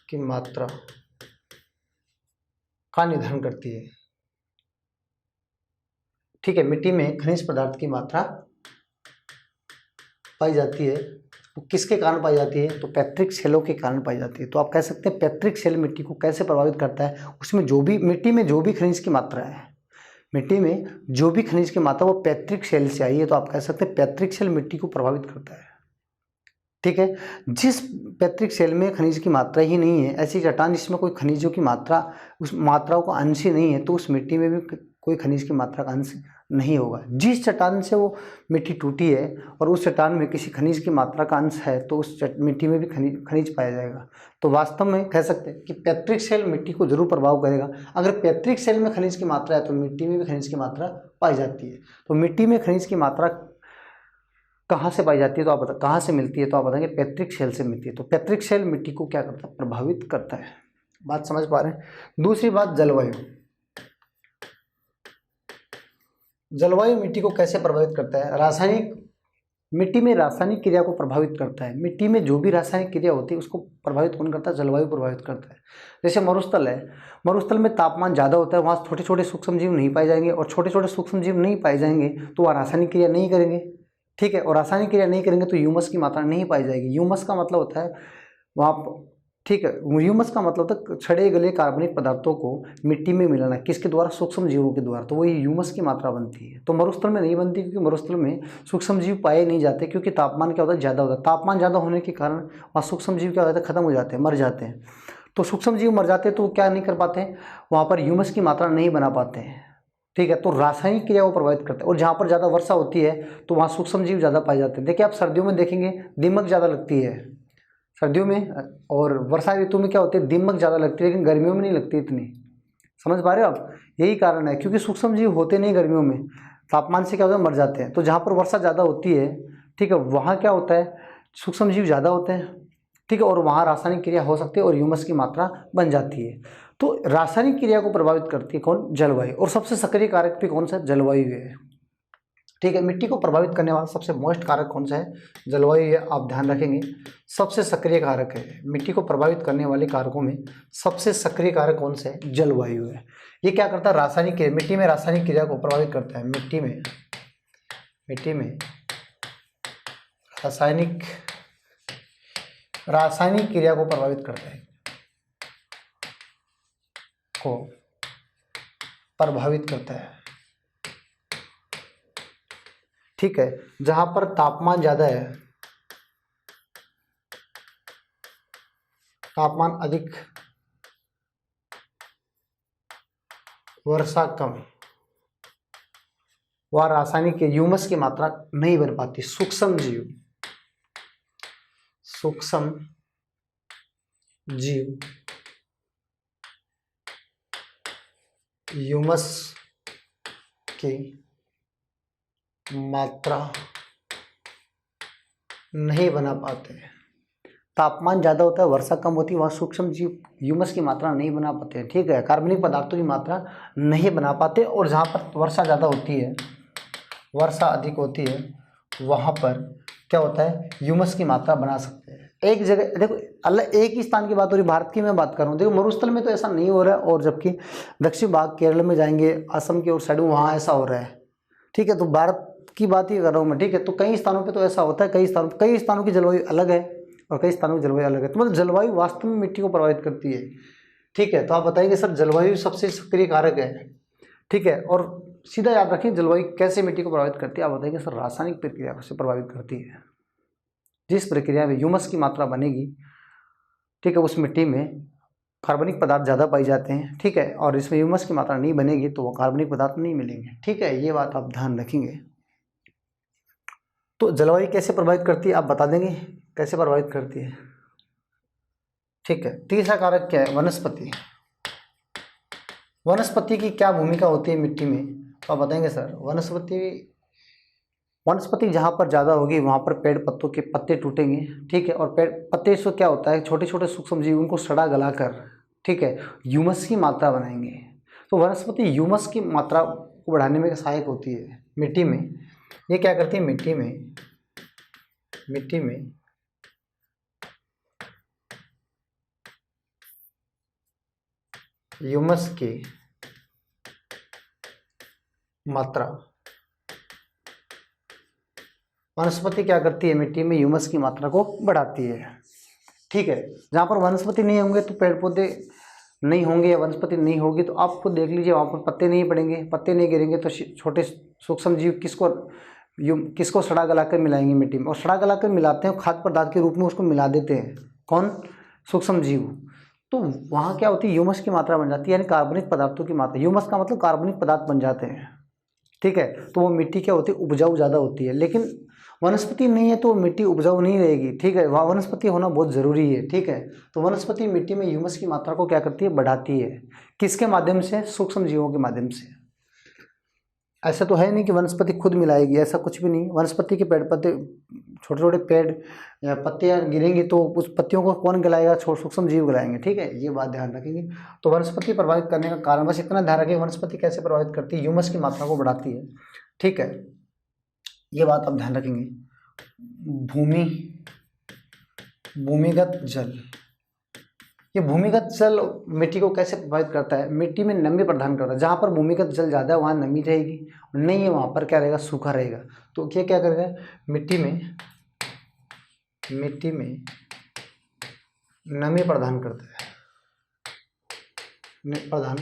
की मात्रा का निधन करती है। ठीक है, मिट्टी में खनिज पदार्थ की मात्रा पाई जाती है। वो किसके कारण पाई जाती है? तो पैट्रिक सेलों के कारण पाई जाती है। तो आप कह सकते हैं पैट्रिक सेल मिट्टी को कैसे प्रभावित करता है? उसमें जो भी मिट्टी में जो भी खनिज की मात्रा है, मिट्टी में जो भी खनिज की मात्रा वो पैट्रिक सेल से आई है, तो आप कह सकते हैं पैट्रिक सेल मिट्टी को प्रभावित करता है। ठीक है, जिस पैट्रिक सेल में खनिज की मात्रा ही नहीं है, ऐसी चट्टान जिसमें कोई खनिजों की मात्रा, उस मात्राओं का अंश ही नहीं है, तो उस मिट्टी में भी कोई खनिज की मात्रा का अंश नहीं होगा। जिस चट्टान से वो मिट्टी टूटी है और उस चट्टान में किसी खनिज की मात्रा का अंश है तो उस मिट्टी में भी खनिज पाया जाएगा। तो वास्तव में कह सकते हैं कि पैट्रिक सेल मिट्टी को जरूर प्रभाव करेगा। अगर पैट्रिक सेल में खनिज की मात्रा है तो मिट्टी में भी खनिज की मात्रा पाई जाती है। तो मिट्टी में खनिज की मात्रा कहाँ से पाई जाती है? तो आप बता, कहाँ से मिलती है? तो आप बताएंगे पैट्रिक सेल से मिलती है। तो पैट्रिक सेल मिट्टी को क्या करता है? प्रभावित करता है। बात समझ पा रहे हैं? दूसरी बात, जलवायु मिट्टी को कैसे प्रभावित करता है? मिट्टी में रासायनिक क्रिया को प्रभावित करता है। मिट्टी में जो भी रासायनिक क्रिया होती है उसको प्रभावित कौन करता है? जलवायु प्रभावित करता है। जैसे मरुस्थल है, मरुस्थल में तापमान ज़्यादा होता है, वहाँ छोटे छोटे सूक्ष्म जीव नहीं पाए जाएंगे, और छोटे छोटे सूक्ष्म जीव नहीं पाए जाएंगे तो वह रासायनिक क्रिया नहीं करेंगे। ठीक है, और रासायनिक क्रिया नहीं करेंगे तो ह्यूमस की मात्रा नहीं पाई जाएगी। ह्यूमस का मतलब होता है वहाँ, ठीक है। ह्यूमस का मतलब था छड़े गले कार्बनिक पदार्थों को मिट्टी में मिलाना, किसके द्वारा? सूक्ष्म जीवों के द्वारा। तो वही ह्यूमस की मात्रा बनती है। तो मरुस्थल में नहीं बनती, क्योंकि मरुस्थल में सूक्ष्म जीव पाए नहीं जाते, क्योंकि तापमान क्या होता है? ज़्यादा होता है। तापमान ज़्यादा होने के कारण वहाँ सूक्ष्म जीव क्या होता है? खत्म हो जाते हैं, मर जाते हैं। तो सूक्ष्म जीव मर जाते हैं तो वो क्या नहीं कर पाते हैं? वहाँ पर ह्यूमस की मात्रा नहीं बना पाते हैं। ठीक है। तो रासायनिक क्रिया को प्रभावित करते हैं। और जहाँ पर ज़्यादा वर्षा होती है तो वहाँ सूक्ष्म जीव ज़्यादा पाए जाते हैं। देखिए आप सर्दियों में देखेंगे दीमक ज़्यादा लगती है सर्दियों में, और वर्षा ऋतु में क्या होती है? दीमक ज़्यादा लगती है, लेकिन गर्मियों में नहीं लगती इतनी। समझ पा रहे हो आप? यही कारण है, क्योंकि सूक्ष्म जीव होते नहीं गर्मियों में, तापमान से क्या होता है? मर जाते हैं। तो जहाँ पर वर्षा ज़्यादा होती है, ठीक है, वहाँ क्या होता है? सूक्ष्म जीव ज़्यादा होते हैं, ठीक है, और वहाँ रासायनिक क्रिया हो सकती है और ह्यूमस की मात्रा बन जाती है। तो रासायनिक क्रिया को प्रभावित करती है कौन? जलवायु। और सबसे सक्रिय कारक भी कौन सा? जलवायु है। ठीक है। मिट्टी को प्रभावित करने वाला सबसे मोस्ट कारक कौन सा है? जलवायु है। आप ध्यान रखेंगे, सबसे सक्रिय कारक है। मिट्टी को प्रभावित करने वाले कारकों में सबसे सक्रिय कारक कौन सा है? जलवायु है। ये क्या करता है? रासायनिक क्रिया, मिट्टी में रासायनिक क्रिया को प्रभावित करता है। मिट्टी में रासायनिक क्रिया को प्रभावित करता है, ठीक है। जहां पर तापमान ज्यादा है, तापमान अधिक, वर्षा कम, वह रासायनिक ह्यूमस की मात्रा नहीं बन पाती। सूक्ष्म जीव ह्यूमस की मात्रा नहीं बना पाते। तापमान ज़्यादा होता है, वर्षा कम होती है, वहाँ सूक्ष्म जीव ह्यूमस की मात्रा नहीं बना पाते। ठीक है। कार्बनिक पदार्थों की मात्रा नहीं बना पाते। और जहाँ पर वर्षा ज़्यादा होती है, वर्षा अधिक होती है, वहाँ पर क्या होता है? ह्यूमस की मात्रा बना सकते हैं। एक जगह देखो, अलग एक ही स्थान की बात हो रही, भारत की मैं बात कर रहा हूँ। देखो मरुस्थल में तो ऐसा नहीं हो रहा है, और जबकि दक्षिण भाग केरल में जाएंगे, असम की ओर साइड में, वहाँ ऐसा हो रहा है। ठीक है। तो भारत की बात ही कर रहा हूँ मैं। ठीक है। तो कई स्थानों पे तो ऐसा होता है, कई स्थानों की जलवायु अलग है और कई स्थानों की जलवायु अलग है। तो मतलब जलवायु वास्तव में मिट्टी को प्रभावित करती है। ठीक है। तो आप बताइए सर जलवायु सबसे सक्रिय कारक है। ठीक है। और सीधा याद रखें जलवायु कैसे मिट्टी को प्रभावित करती है। आप बताइए सर रासायनिक प्रक्रिया से प्रभावित करती है। जिस प्रक्रिया में ह्यूमस की मात्रा बनेगी, ठीक है, उस मिट्टी में कार्बनिक पदार्थ ज़्यादा पाए जाते हैं। ठीक है। और इसमें ह्यूमस की मात्रा नहीं बनेगी तो वो कार्बनिक पदार्थ नहीं मिलेंगे। ठीक है। ये बात आप ध्यान रखेंगे। तो जलवायु कैसे प्रभावित करती है आप बता देंगे, कैसे प्रभावित करती है? ठीक है। तीसरा कारक क्या है? वनस्पति। वनस्पति की क्या भूमिका होती है मिट्टी में, तो आप बताएंगे सर? वनस्पति जहाँ पर ज़्यादा होगी वहाँ पर पेड़ पत्तों के पत्ते टूटेंगे। ठीक है। और पेड़ पत्ते से क्या होता है? छोटे छोटे सूक्ष्म जीव उनको सड़ा गलाकर, ठीक है, ह्यूमस की मात्रा बनाएंगे। तो वनस्पति ह्यूमस की मात्रा को बढ़ाने में सहायक होती है मिट्टी में। ये क्या करती है? मिट्टी में ह्यूमस की मात्रा, वनस्पति क्या करती है? मिट्टी में ह्यूमस की मात्रा को बढ़ाती है। ठीक है। जहाँ पर वनस्पति नहीं होंगे तो पेड़ पौधे नहीं होंगे, या वनस्पति नहीं होगी तो आप खुद देख लीजिए, वहाँ पर पत्ते नहीं पड़ेंगे, पत्ते नहीं गिरेंगे तो छोटे सूक्ष्म जीव किसको सड़ा गला कर मिलाएंगे मिट्टी में। और सड़ा गला कर मिलाते हैं, खाद्य पदार्थ के रूप में उसको मिला देते हैं। कौन? सूक्ष्म जीव। तो वहाँ क्या होती है? ह्यूमस की मात्रा बन जाती है, यानी कार्बनिक पदार्थों की मात्रा। ह्यूमस का मतलब कार्बनिक पदार्थ बन जाते हैं। ठीक है। तो वो मिट्टी क्या होती है? उपजाऊ ज़्यादा होती है। लेकिन वनस्पति नहीं है तो मिट्टी उपजाऊ नहीं रहेगी। ठीक है। वहाँ वनस्पति होना बहुत ज़रूरी है। ठीक है। तो वनस्पति मिट्टी में ह्यूमस की मात्रा को क्या करती है? बढ़ाती है। किसके माध्यम से? सूक्ष्म जीवों के माध्यम से। ऐसा तो है नहीं कि वनस्पति खुद मिलाएगी, ऐसा कुछ भी नहीं। वनस्पति के पेड़ पत्ते, छोटे छोटे पेड़ या पत्तियाँ गिरेंगी तो उस पत्तियों को कौन गलाएगा? सूक्ष्म जीव गलाएंगे। ठीक है। ये बात ध्यान रखेंगे। तो वनस्पति प्रभावित करने का कारण बस इतना ध्यान रखें, वनस्पति कैसे प्रभावित करती है? ह्यूमस की मात्रा को बढ़ाती है। ठीक है। ये बात आप ध्यान रखेंगे। भूमिगत जल, ये भूमिगत जल मिट्टी को कैसे प्रभावित करता है? मिट्टी में नमी प्रदान करता है। जहाँ पर भूमिगत जल ज़्यादा है वहाँ नमी रहेगी, नहीं है वहाँ पर क्या रहेगा? सूखा रहेगा। तो ये क्या करेगा? मिट्टी में नमी प्रदान करता है, प्रदान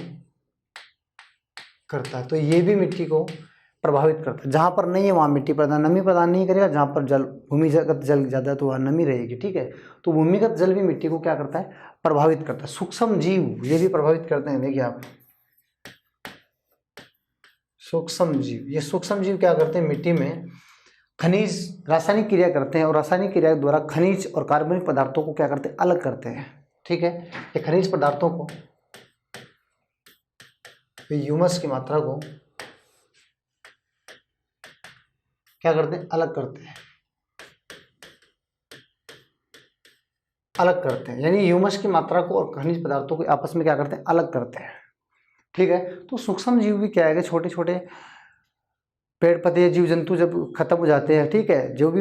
करता है। तो ये भी मिट्टी को प्रभावित करता है। जहाँ पर नहीं है वहाँ मिट्टी प्रदान, नमी प्रदान नहीं करेगा। जहाँ पर जल, भूमिगत जल ज़्यादा है तो वहाँ नमी रहेगी, ठीक है। तो भूमिगत जल भी मिट्टी को क्या करता है, प्रभावित करता है। सूक्ष्म जीव ये भी प्रभावित करते हैं। देखिए आप, सूक्ष्म जीव, ये सूक्ष्म जीव क्या करते हैं, मिट्टी में खनिज रासायनिक क्रिया करते हैं, और रासायनिक क्रिया के द्वारा खनिज और कार्बनिक पदार्थों को क्या करते हैं, अलग करते हैं, ठीक है। ये खनिज पदार्थों को, ह्यूमस की मात्रा को क्या करते हैं, अलग करते हैं, अलग करते हैं। यानी ह्यूमस की मात्रा को और खनिज पदार्थों को आपस में क्या करते हैं, अलग करते हैं, ठीक है। तो सूक्ष्म जीव भी क्या है कि छोटे छोटे पेड़ पौधे जीव जंतु जब खत्म हो जाते हैं, ठीक है, जो भी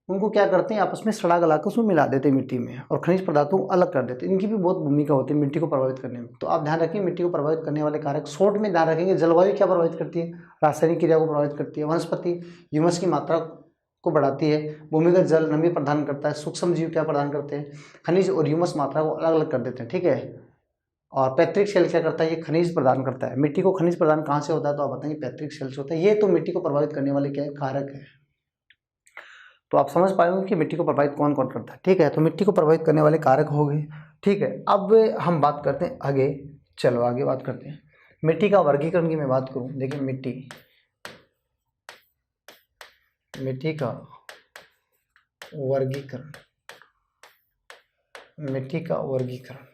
उनको क्या करते हैं, आपस में सड़ा गला कर उसमें मिला देते हैं मिट्टी में, और खनिज पदार्थों को अलग कर देते हैं। इनकी भी बहुत भूमिका होती है मिट्टी को प्रभावित करने में। तो आप ध्यान रखिए, मिट्टी को प्रभावित करने वाले कारक शॉर्ट में ध्यान रखेंगे। जलवायु क्या प्रभावित करती है, रासायनिक क्रिया को प्रभावित करती है। वनस्पति ह्यूमस की मात्रा को बढ़ाती है। भूमिगत जल नमी प्रदान करता है। सूक्ष्म जीव क्या प्रदान करते हैं, खनिज और ह्यूमस मात्रा को अलग अलग कर देते हैं, ठीक है। और पैतृक सेल क्या करता है, ये खनिज प्रदान करता है। मिट्टी को खनिज प्रदान कहाँ से होता है, तो आप बताएंगे पैतृक सेल से होता है। ये तो मिट्टी को प्रभावित करने वाले क्या है, कारक है। तो आप समझ पाएंगे कि मिट्टी को प्रभावित कौन कौन करता है, ठीक है। तो मिट्टी को प्रभावित करने वाले कारक हो गए, ठीक है। अब हम बात करते हैं आगे, चलो आगे बात करते हैं मिट्टी का वर्गीकरण की मैं बात करूं। देखिए मिट्टी का वर्गीकरण, मिट्टी का वर्गीकरण।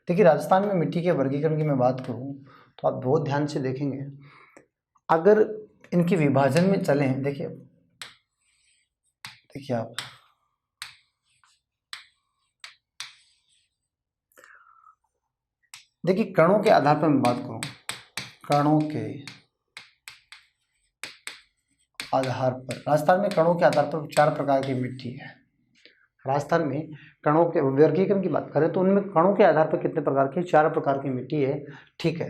देखिए राजस्थान में मिट्टी के वर्गीकरण की मैं बात करूं तो आप बहुत ध्यान से देखेंगे, अगर इनके विभाजन में चलें, देखिए आप देखिए कणों के आधार पर मैं बात करूं, कणों के आधार पर राजस्थान में कणों के आधार पर 4 प्रकार की मिट्टी है। राजस्थान में कणों के वर्गीकरण की बात करें तो उनमें कणों के आधार पर कितने प्रकार की, 4 प्रकार की मिट्टी है, ठीक है।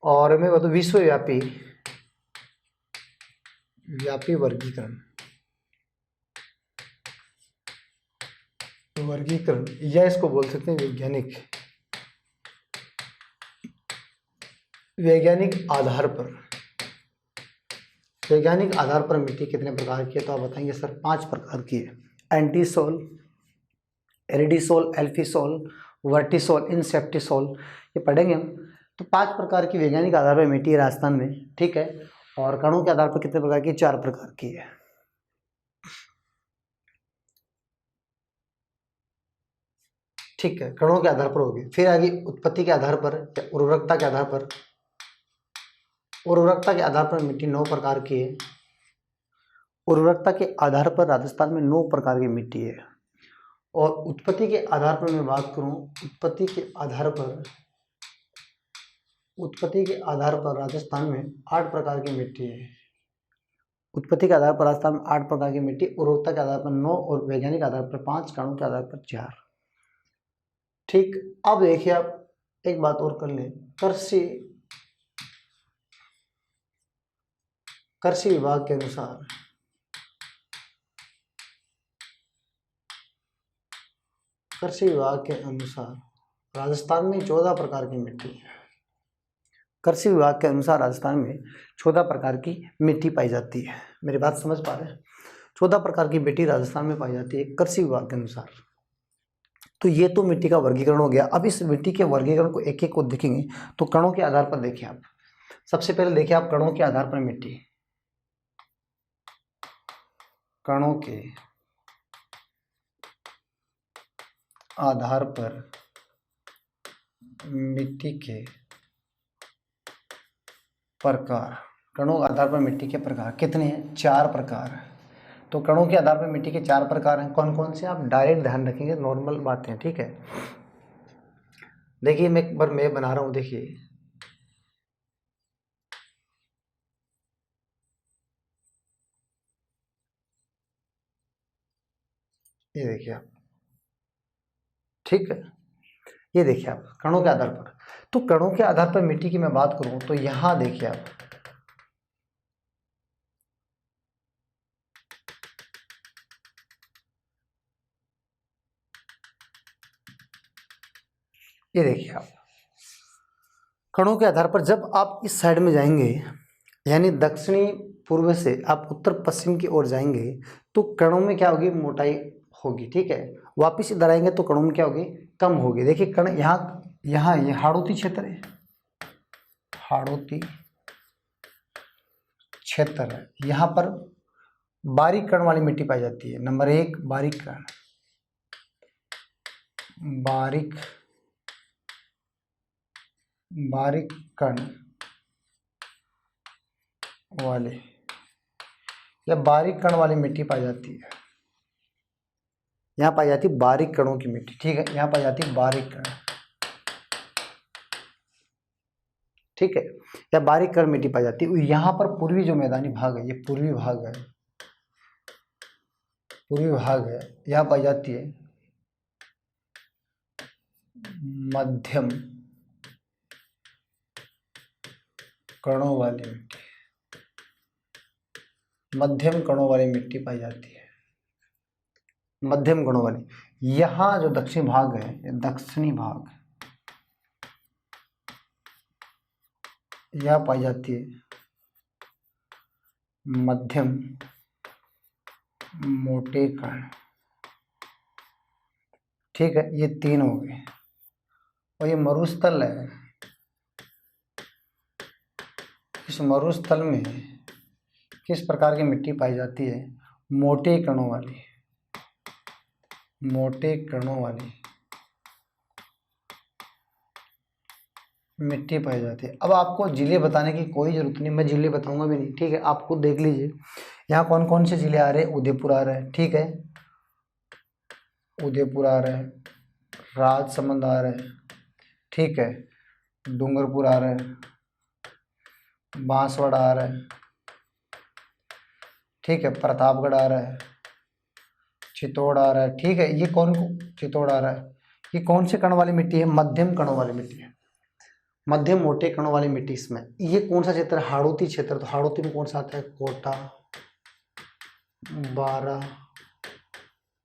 और मैं बताऊं विश्वव्यापी वर्गीकरण, या इसको बोल सकते हैं वैज्ञानिक आधार पर, वैज्ञानिक आधार पर मिट्टी कितने प्रकार की है, तो आप बताएंगे सर 5 प्रकार की है। एंटीसोल, एरिडीसोल, एल्फीसोल, वर्टिसोल, इंसेप्टिसोल, ये पढ़ेंगे हम। तो 5 प्रकार की वैज्ञानिक आधार पर मिट्टी है राजस्थान में, ठीक है। और कणों के आधार पर कितने प्रकार की, 4 प्रकार की है, ठीक है। कणों के आधार पर होगी। फिर आगे उत्पत्ति के आधार पर या उर्वरकता के आधार पर, उर्वरकता के आधार पर मिट्टी 9 प्रकार की है। उर्वरकता के आधार पर राजस्थान में 9 प्रकार की मिट्टी है। और उत्पत्ति के आधार पर मैं बात करूं, उत्पत्ति के आधार पर राजस्थान में 8 प्रकार की मिट्टी है। उत्पत्ति के आधार पर राजस्थान में 8 प्रकार की मिट्टी, उर्वरकता के आधार पर 9 और वैज्ञानिक आधार पर 5, कणों के आधार पर 4, ठीक। अब देखिए आप एक बात और कर लें, कृषि विभाग के अनुसार राजस्थान में 14 प्रकार की मिट्टी है। कृषि विभाग के अनुसार राजस्थान में 14 प्रकार की मिट्टी पाई जाती है। मेरी बात समझ पा रहे हैं, 14 प्रकार की मिट्टी राजस्थान में पाई जाती है कृषि विभाग के अनुसार। तो ये तो मिट्टी का वर्गीकरण हो गया। अब इस मिट्टी के वर्गीकरण को एक एक को देखेंगे। तो कणों के आधार पर देखिए आप, सबसे पहले देखिए आप कणों के आधार पर मिट्टी, कणों के आधार पर मिट्टी के प्रकार, कणों के आधार पर मिट्टी के प्रकार कितने हैं, 4 प्रकार हैं। तो कणों के आधार पर मिट्टी के 4 प्रकार हैं। कौन कौन से, आप डायरेक्ट ध्यान रखेंगे, नॉर्मल बातें, ठीक है। देखिए मैं एक बार मैं बना रहा हूँ, देखिए ये देखिए आप, ठीक है। ये देखिए आप कणों के आधार पर, तो कणों के आधार पर मिट्टी की मैं बात करूं तो यहां देखिए आप, ये देखिए आप, कणों के आधार पर जब आप इस साइड में जाएंगे, यानी दक्षिणी पूर्व से आप उत्तर पश्चिम की ओर जाएंगे, तो कणों में क्या होगी, मोटाई होगी, ठीक है। वापिस इधर आएंगे तो कणों में क्या होगी, कम होगी। देखिए कण यहाँ ये हाड़ोती क्षेत्र है, हाड़ोती क्षेत्र है, यहाँ पर बारीक कण वाली मिट्टी पाई जाती है। नंबर 1 बारीक कण, बारीक कण वाले या बारीक कण वाली मिट्टी पाई जाती है। यहाँ पाई जाती है बारीक कणों की मिट्टी, ठीक है, यहाँ पाई जाती है बारीक कण, ठीक है, या बारीक कण मिट्टी पाई जाती है। यहाँ पर पूर्वी जो मैदानी भाग है, ये पूर्वी भाग है, यहाँ पाई जाती है मध्यम कणों वाली मिट्टी, मध्यम कणों वाली मिट्टी पाई जाती है, मध्यम कणों वाली। यहाँ जो दक्षिणी भाग है, दक्षिणी भाग, यह पाई जाती है मध्यम मोटे कण, ठीक है, ये 3 हो गए। और ये मरुस्थल है, इस मरुस्थल में किस प्रकार की मिट्टी पाई जाती है, मोटे कणों वाली, मोटे कणों वाली मिट्टी पाई जाती है। अब आपको जिले बताने की कोई ज़रूरत नहीं, मैं जिले बताऊंगा भी नहीं, ठीक है, आप खुद देख लीजिए यहाँ कौन कौन से जिले आ रहे हैं। उदयपुर आ रहा है, ठीक है, उदयपुर आ रहा है, राजसमंद आ रहा है, ठीक है, डूंगरपुर आ रहा है, बांसवाड़ा आ रहा है, ठीक है, प्रतापगढ़ आ रहा है, चित्तौड़ आ रहा है, ठीक है। ये कौन, चित्तौड़ आ रहा है, ये कौन से कण वाली मिट्टी है, मध्यम कणों वाली मिट्टी है, मध्यम मोटे कणों वाली मिट्टी। इसमें ये कौन सा क्षेत्र है, हाड़ौती क्षेत्र। तो हाड़ौती में कौन सा आता है, कोटा, बारा,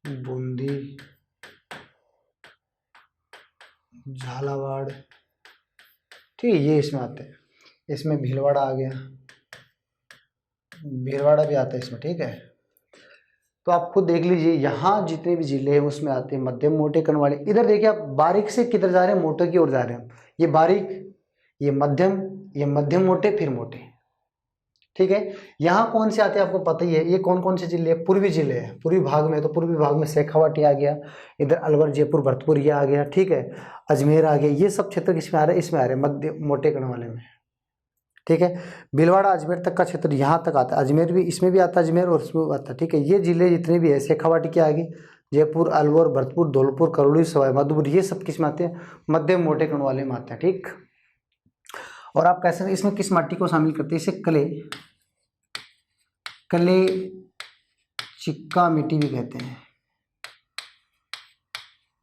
बूंदी, झालावाड़, ठीक है, ये इसमें आते हैं। इसमें भीलवाड़ा आ गया, भीलवाड़ा भी आता है इसमें, ठीक है। तो आप खुद देख लीजिए यहाँ जितने भी जिले हैं उसमें आते हैं मध्यम मोटे कण वाले। इधर देखिए आप, बारीक से किधर जा रहे हैं, मोटे की ओर जा रहे हैं। ये बारीक, ये मध्यम मोटे, फिर मोटे, ठीक है। यहाँ कौन से आते हैं आपको पता ही है, ये कौन कौन से जिले हैं, पूर्वी जिले हैं, पूर्वी भाग में। तो पूर्वी भाग में शेखावाटी आ गया, इधर अलवर, जयपुर, भरतपुर ये आ गया, ठीक है, अजमेर आ गया। ये सब क्षेत्र किसमें आ रहे हैं, इसमें आ रहे हैं मध्य मोटे कण वाले में, ठीक है। भीलवाड़ा अजमेर तक का क्षेत्र यहाँ तक आता है, अजमेर भी इसमें भी आता है, अजमेर और इसमें आता है, ठीक है। ये जिले जितने भी है, शेखावाटी के आगे जयपुर, अलवर, भरतपुर, धौलपुर, करौली, सवाई माधोपुर, ये सब किस में आते हैं, मध्यम मोटे कण वाले में आते हैं, ठीक। और आप कैसे इसमें किस माटी को शामिल करते हैं, इसे कले चिक्का मिट्टी भी कहते हैं,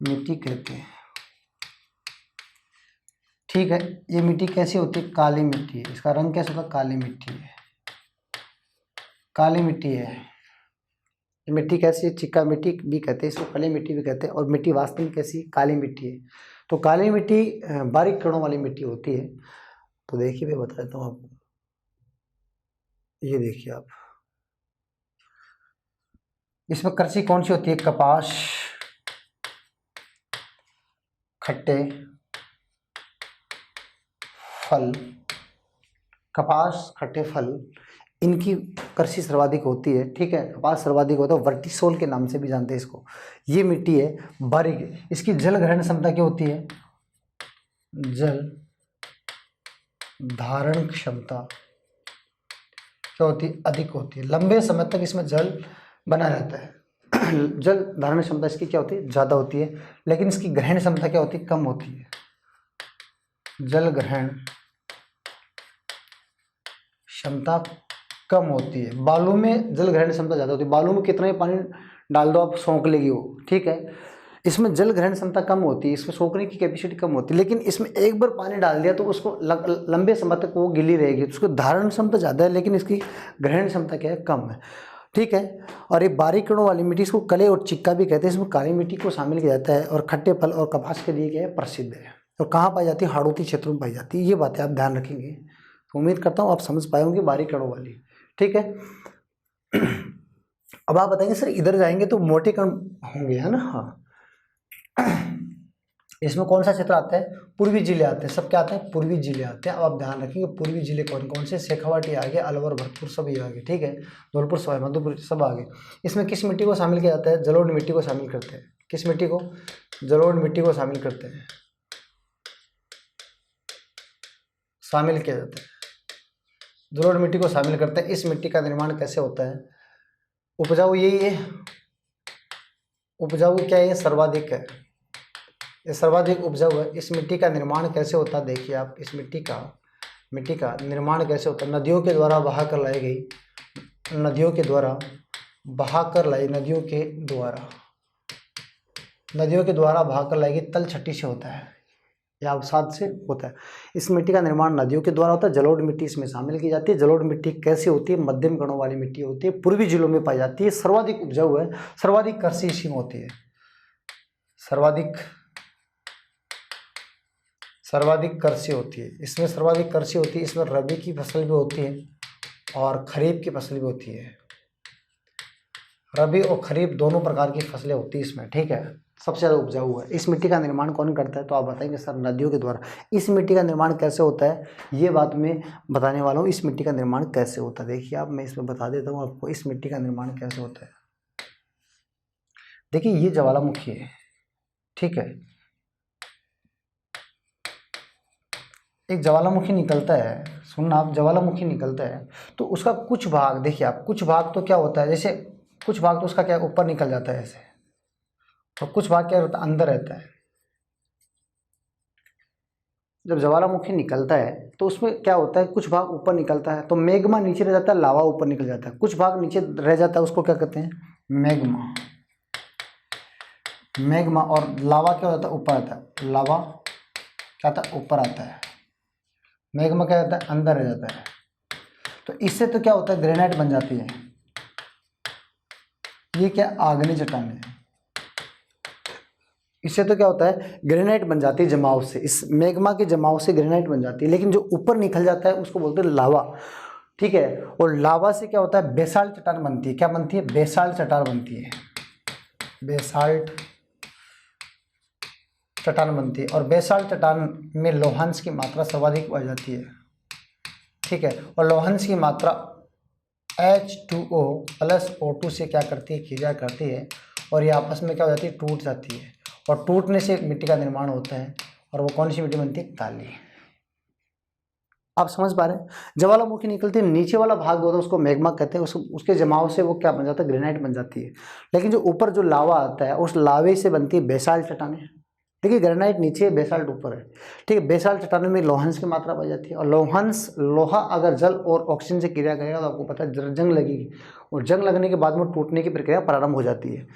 मिट्टी कहते हैं, ठीक है। ये मिट्टी कैसी होती है, काली मिट्टी है। इसका रंग कैसा होता है, काली मिट्टी है, काली मिट्टी है। ये मिट्टी कैसी है, चिक्का मिट्टी भी कहते हैं, इसको काली मिट्टी भी कहते हैं। और मिट्टी वास्तव में कैसी, काली मिट्टी है। तो काली मिट्टी बारीक कणों वाली मिट्टी होती है। तो देखिए मैं बता देता हूँ आपको, ये देखिए आप, इसमें कृषि कौन सी होती है, कपास, खट्टे फल, कपास, खट्टे फल, इनकी कृषि सर्वाधिक होती है, ठीक है। कपास सर्वाधिक होता है, वर्टिसोल के नाम से भी जानते हैं इसको। ये मिट्टी है बारीक, इसकी जल ग्रहण क्षमता क्या होती है, जल धारण क्षमता क्या होती है, अधिक होती है। लंबे समय तक इसमें जल बना रहता है। जल धारण क्षमता इसकी क्या होती है, ज़्यादा होती है, लेकिन इसकी ग्रहण क्षमता क्या होती है, कम होती है। जल ग्रहण क्षमता कम होती है। बालू में जल ग्रहण क्षमता ज़्यादा होती है। बालू में कितना ही पानी डाल दो आप, सोख लेगी वो, ठीक है। इसमें जल ग्रहण क्षमता कम होती है, इसमें सोखने की कैपेसिटी कम होती है। लेकिन इसमें एक बार पानी डाल दिया तो उसको लंबे समय तक वो गिली रहेगी। उसको धारण क्षमता ज़्यादा है, लेकिन इसकी ग्रहण क्षमता क्या है, कम है, ठीक है। और ये बारीक कणों वाली मिट्टी, इसको कले और चिक्का भी कहते हैं। इसमें काली मिट्टी को शामिल किया जाता है। और खट्टे फल और कपास के लिए क्या है, प्रसिद्ध है। और कहाँ पाई जाती है, हाड़ौती क्षेत्रों में पाई जाती है। ये बातें आप ध्यान रखेंगे तो उम्मीद करता हूँ आप समझ पाए होंगे बारीक कणों वाली। ठीक है, अब आप बताएंगे सर इधर जाएंगे तो मोटे कण होंगे, है ना। हाँ, इसमें कौन सा क्षेत्र आता है, पूर्वी जिले आते हैं, सब क्या आते हैं, पूर्वी जिले आते हैं। अब आप ध्यान रखेंगे पूर्वी जिले कौन कौन से, शेखावाटी आगे, अलवर, भरतपुर सब ये आगे। ठीक है, धौलपुर, सवाई माधोपुर सब आगे। इसमें किस मिट्टी को शामिल किया जाता है, जलोढ़ मिट्टी को शामिल करते हैं। किस मिट्टी को, जलोढ़ मिट्टी को शामिल करते हैं, शामिल किया जाता है, जलोढ़ मिट्टी को शामिल करते हैं। इस मिट्टी का निर्माण कैसे होता है, उपजाऊ यही है, उपजाऊ क्या है, सर्वाधिक है, ये सर्वाधिक उपजाऊ है। इस मिट्टी का निर्माण कैसे होता है, देखिए आप, इस मिट्टी का निर्माण कैसे होता है, नदियों के द्वारा बहा कर लाई गई, नदियों के द्वारा बहा कर लाई, नदियों के द्वारा बहा कर लाई गई तल छट्टी से होता है या अवसाद से होता है। इस मिट्टी का निर्माण नदियों के द्वारा होता है। जलोढ़ मिट्टी इसमें शामिल की जाती है। जलोढ़ मिट्टी कैसी होती है, मध्यम कणों वाली मिट्टी होती है, पूर्वी जिलों में पाई जाती है, सर्वाधिक उपजाऊ है, सर्वाधिक कृषि इसमें होती है, सर्वाधिक कृषि होती है। इसमें सर्वाधिक कृषि होती है। इसमें रबी की फसल भी होती है और खरीफ की फसल भी होती है, रबी और खरीफ दोनों प्रकार की फसलें होती है इसमें। ठीक है, सबसे ज़्यादा उपजाऊ है। इस मिट्टी का निर्माण कौन करता है, तो आप बताएंगे सर नदियों के द्वारा। इस मिट्टी का निर्माण कैसे होता है, ये बात मैं बताने वाला हूँ। इस मिट्टी का निर्माण कैसे होता है, देखिए आप, मैं इसमें बता देता हूँ आपको इस मिट्टी का निर्माण कैसे होता है। देखिए ये ज्वालामुखी है, ठीक है, एक ज्वालामुखी निकलता है, सुनना आप, ज्वालामुखी निकलता है तो उसका कुछ भाग, देखिए आप, कुछ भाग तो क्या होता है, जैसे कुछ भाग तो उसका क्या ऊपर निकल जाता है ऐसे, और कुछ भाग क्या होता है, अंदर रहता है। जब ज्वालामुखी निकलता है तो उसमें क्या होता है, कुछ भाग ऊपर निकलता है तो मैग्मा नीचे रह जाता है, लावा ऊपर निकल जाता है। कुछ भाग नीचे रह जाता है, उसको क्या कहते हैं, मैग्मा। मैग्मा और लावा क्या होता है, ऊपर आता है, लावा क्या आता है, ऊपर आता है, मैग्मा क्या होता है, अंदर रह जाता है। तो इससे तो क्या होता है, ग्रेनाइट बन जाती है। ये क्या, आग्नेय चट्टान है। इससे तो क्या होता है, ग्रेनाइट बन जाती है जमाव से, इस मैग्मा के जमाव से ग्रेनाइट बन जाती है। लेकिन जो ऊपर निकल जाता है उसको बोलते हैं लावा। ठीक है, और लावा से क्या होता है, बेसाल्ट चट्टान बनती है। क्या बनती है, बेसाल्ट चट्टान बनती है, बेसाल्ट चट्टान बनती है। और बेसाल्ट चट्टान में लोहांश की मात्रा सर्वाधिक पाई जाती है। ठीक है, और लोहांश की मात्रा H2O प्लस O2 से क्या करती है, क्रिया करती है, और ये आपस में क्या हो जाती है, टूट जाती है, और टूटने से एक मिट्टी का निर्माण होता है। और वो कौन सी मिट्टी बनती है, काली। आप समझ पा रहे हैं, ज्वालामुखी निकलती है, नीचे वाला भाग होता है उसको मैग्मा कहते हैं, उसके जमाव से वो क्या बन जाता है, ग्रेनाइट बन जाती है। लेकिन जो ऊपर जो लावा आता है उस लावे से बनती है बेसाल्ट चट्टानें। देखिए ग्रेनाइट नीचे है, बेसाल्ट ऊपर है। ठीक है, बेसाल्ट चट्टानों में लोहांश की मात्रा पाई जाती है, और लोहा अगर जल और ऑक्सीजन से क्रिया करेगा तो आपको पता है जंग लगेगी, और जंग लगने के बाद में टूटने की प्रक्रिया प्रारंभ हो जाती है।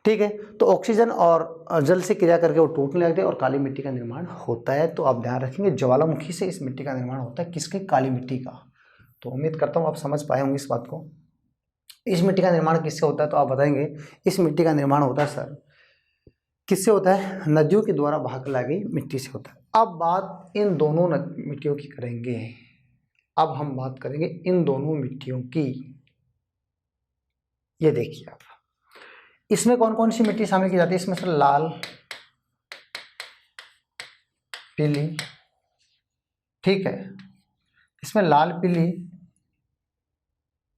ठीक है, तो ऑक्सीजन और जल से क्रिया करके वो टूटने लगते हैं और काली मिट्टी का निर्माण होता है। तो आप ध्यान रखेंगे ज्वालामुखी से इस मिट्टी का निर्माण होता है, किसके, काली मिट्टी का। तो उम्मीद करता हूँ आप समझ पाए होंगे इस बात को। इस मिट्टी का निर्माण किससे होता है, तो आप बताएंगे इस मिट्टी का निर्माण होता है सर किससे होता है, नदियों के द्वारा बहाकर लाई गई मिट्टी से होता है। अब बात इन दोनों मिट्टियों की करेंगे। अब हम बात करेंगे इन दोनों मिट्टियों की। ये देखिए आप, इसमें कौन कौन सी मिट्टी शामिल की जाती है, इसमें से लाल, पीली, ठीक है, इसमें लाल पीली,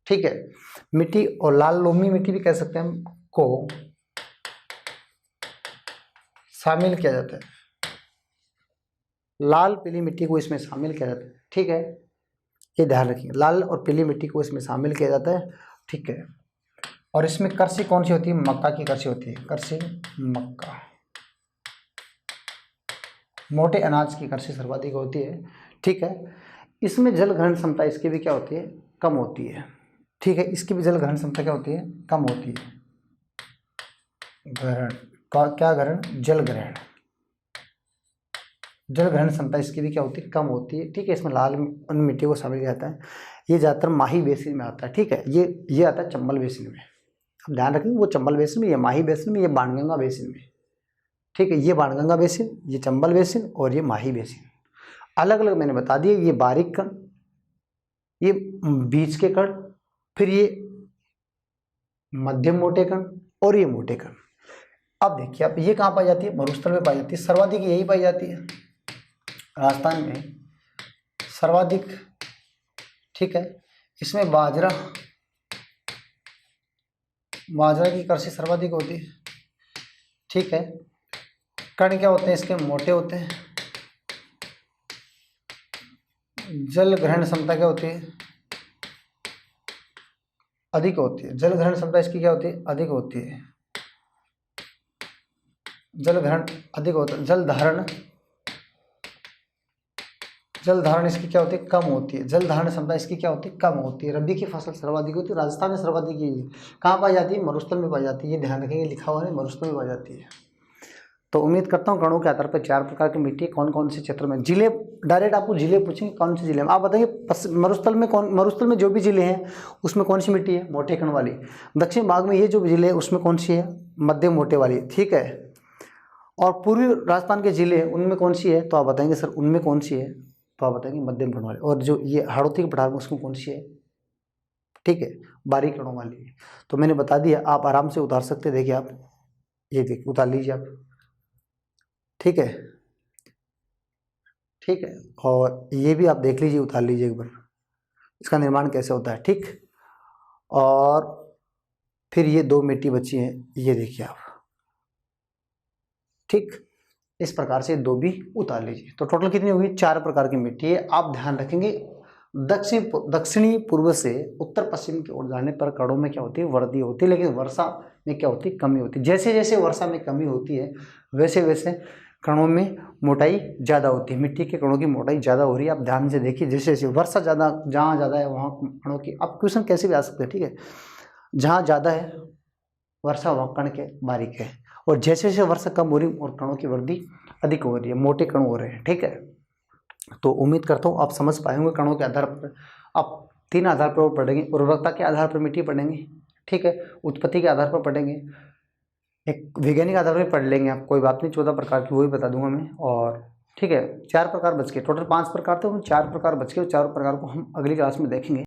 ठीक है, मिट्टी, और लाल लोमी मिट्टी भी कह सकते हैं हम, को शामिल किया जाता है। लाल पीली मिट्टी को इसमें शामिल किया जाता है। ठीक है, ये ध्यान रखिए, लाल और पीली मिट्टी को इसमें शामिल किया जाता है। ठीक है, और इसमें कृषि कौन सी होती है, मक्का की कृषि होती है, कृषि मक्का, मोटे अनाज की कृषि सर्वाधिक होती है। ठीक है, इसमें जल ग्रहण क्षमता इसकी भी क्या होती है, कम होती है। ठीक है, इसकी भी जल ग्रहण क्षमता क्या होती है, कम होती है। ग्रहण का क्या, ग्रहण, जल ग्रहण, जल ग्रहण क्षमता इसकी भी क्या होती है, कम होती है। ठीक है, इसमें लाल मिट्टी को शामिल किया जाता है। ये ज़्यादातर माही बेसिन में आता है। ठीक है, ये आता है चंबल बेसिन में। अब ध्यान रखेंगे, वो चंबल बेसिन में, ये माही बेसिन में, ये बाणगंगा बेसिन में। ठीक है, ये बाणगंगा बेसिन, ये चंबल बेसिन और ये माही बेसिन, अलग अलग मैंने बता दिए। ये बारीक कण, ये बीच के कण, फिर ये मध्यम मोटे कण और ये मोटे कण। अब देखिए, अब ये कहाँ पाई जाती है? मरुस्थल में पाई जाती है, सर्वाधिक यही पाई जाती है राजस्थान में सर्वाधिक। ठीक है, इसमें बाजरा की कृषि सर्वाधिक होती है। ठीक है, कण क्या होते हैं इसके? मोटे होते हैं। जल ग्रहण क्षमता क्या होती है? अधिक होती है। जल ग्रहण क्षमता इसकी क्या होती है? अधिक होती है। जल ग्रहण अधिक होता है। जल धारण इसकी क्या होती है? कम होती है। जल धारण क्षमता इसकी क्या होती है? कम होती है। रबी की फसल सर्वाधिक होती है। राजस्थान में सर्वाधिक यही है। कहाँ पाई जाती है? मरुस्थल में पाई जाती है। ये ध्यान रखेंगे, लिखा हुआ है मरुस्थल में पाई जाती है। तो उम्मीद करता हूँ कणों के आधार पर 4 प्रकार की मिट्टी कौन कौन से क्षेत्र में। जिले डायरेक्ट आपको जिले पूछेंगे, कौन से जिले में आप बताएंगे। मरुस्थल में जो भी जिले हैं उसमें कौन सी मिट्टी है? मोटे कण वाली। दक्षिण भाग में ये जो जिले हैं उसमें कौन सी है? मध्यम मोटे वाली। ठीक है, और पूर्वी राजस्थान के जिले हैं उनमें कौन सी है? तो आप बताएंगे सर उनमें कौन सी है? तो आप बताएंगे मध्यम कण वाली। और जो ये हाड़ौती के पठार में उसमें कौन सी है? ठीक है, बारीक कणों वाली। तो मैंने बता दिया, आप आराम से उतार सकते। देखिए आप, ये देखिए उतार लीजिए आप। ठीक है, ठीक है, और ये भी आप देख लीजिए, उतार लीजिए एक बार, इसका निर्माण कैसे होता है। ठीक, और फिर ये 2 मिट्टी बची हैं, ये देखिए आप। ठीक, इस प्रकार से 2 भी उतार लीजिए। तो टोटल कितनी होगी? 4 प्रकार की मिट्टी है। आप ध्यान रखेंगे, दक्षिणी पूर्व से उत्तर पश्चिम की ओर जाने पर कणों में क्या होती है? वृद्धि होती है, लेकिन वर्षा में क्या होती है? कमी होती है। जैसे जैसे वर्षा में कमी होती है वैसे वैसे कणों में मोटाई ज़्यादा होती है। मिट्टी के कणों की मोटाई ज़्यादा हो रही है। आप ध्यान से देखिए, जैसे जैसे वर्षा ज़्यादा, जहाँ ज़्यादा है वहाँ कणों की, आप क्वेश्चन कैसे भी आ सकते हैं। ठीक है, जहाँ ज़्यादा है वर्षा वहाँ कण के बारीक है, और जैसे जैसे वर्षा कम हो रही है और कणों की वृद्धि अधिक हो रही है, मोटे कण हो रहे हैं। ठीक है, तो उम्मीद करता हूँ आप समझ पाए होंगे। कणों के आधार पर आप 3 आधार पर पढ़ेंगे। उर्वरकता के आधार पर मिट्टी पढ़ेंगे। ठीक है, उत्पत्ति के आधार पर पढ़ेंगे, एक वैज्ञानिक आधार पर पढ़ लेंगे आप, कोई बात नहीं। 14 प्रकार की वही बता दूंगा मैं। और ठीक है, 4 प्रकार बच के, टोटल 5 प्रकार थे, उन 4 प्रकार बच के, 4 प्रकार को हम अगली क्लास में देखेंगे।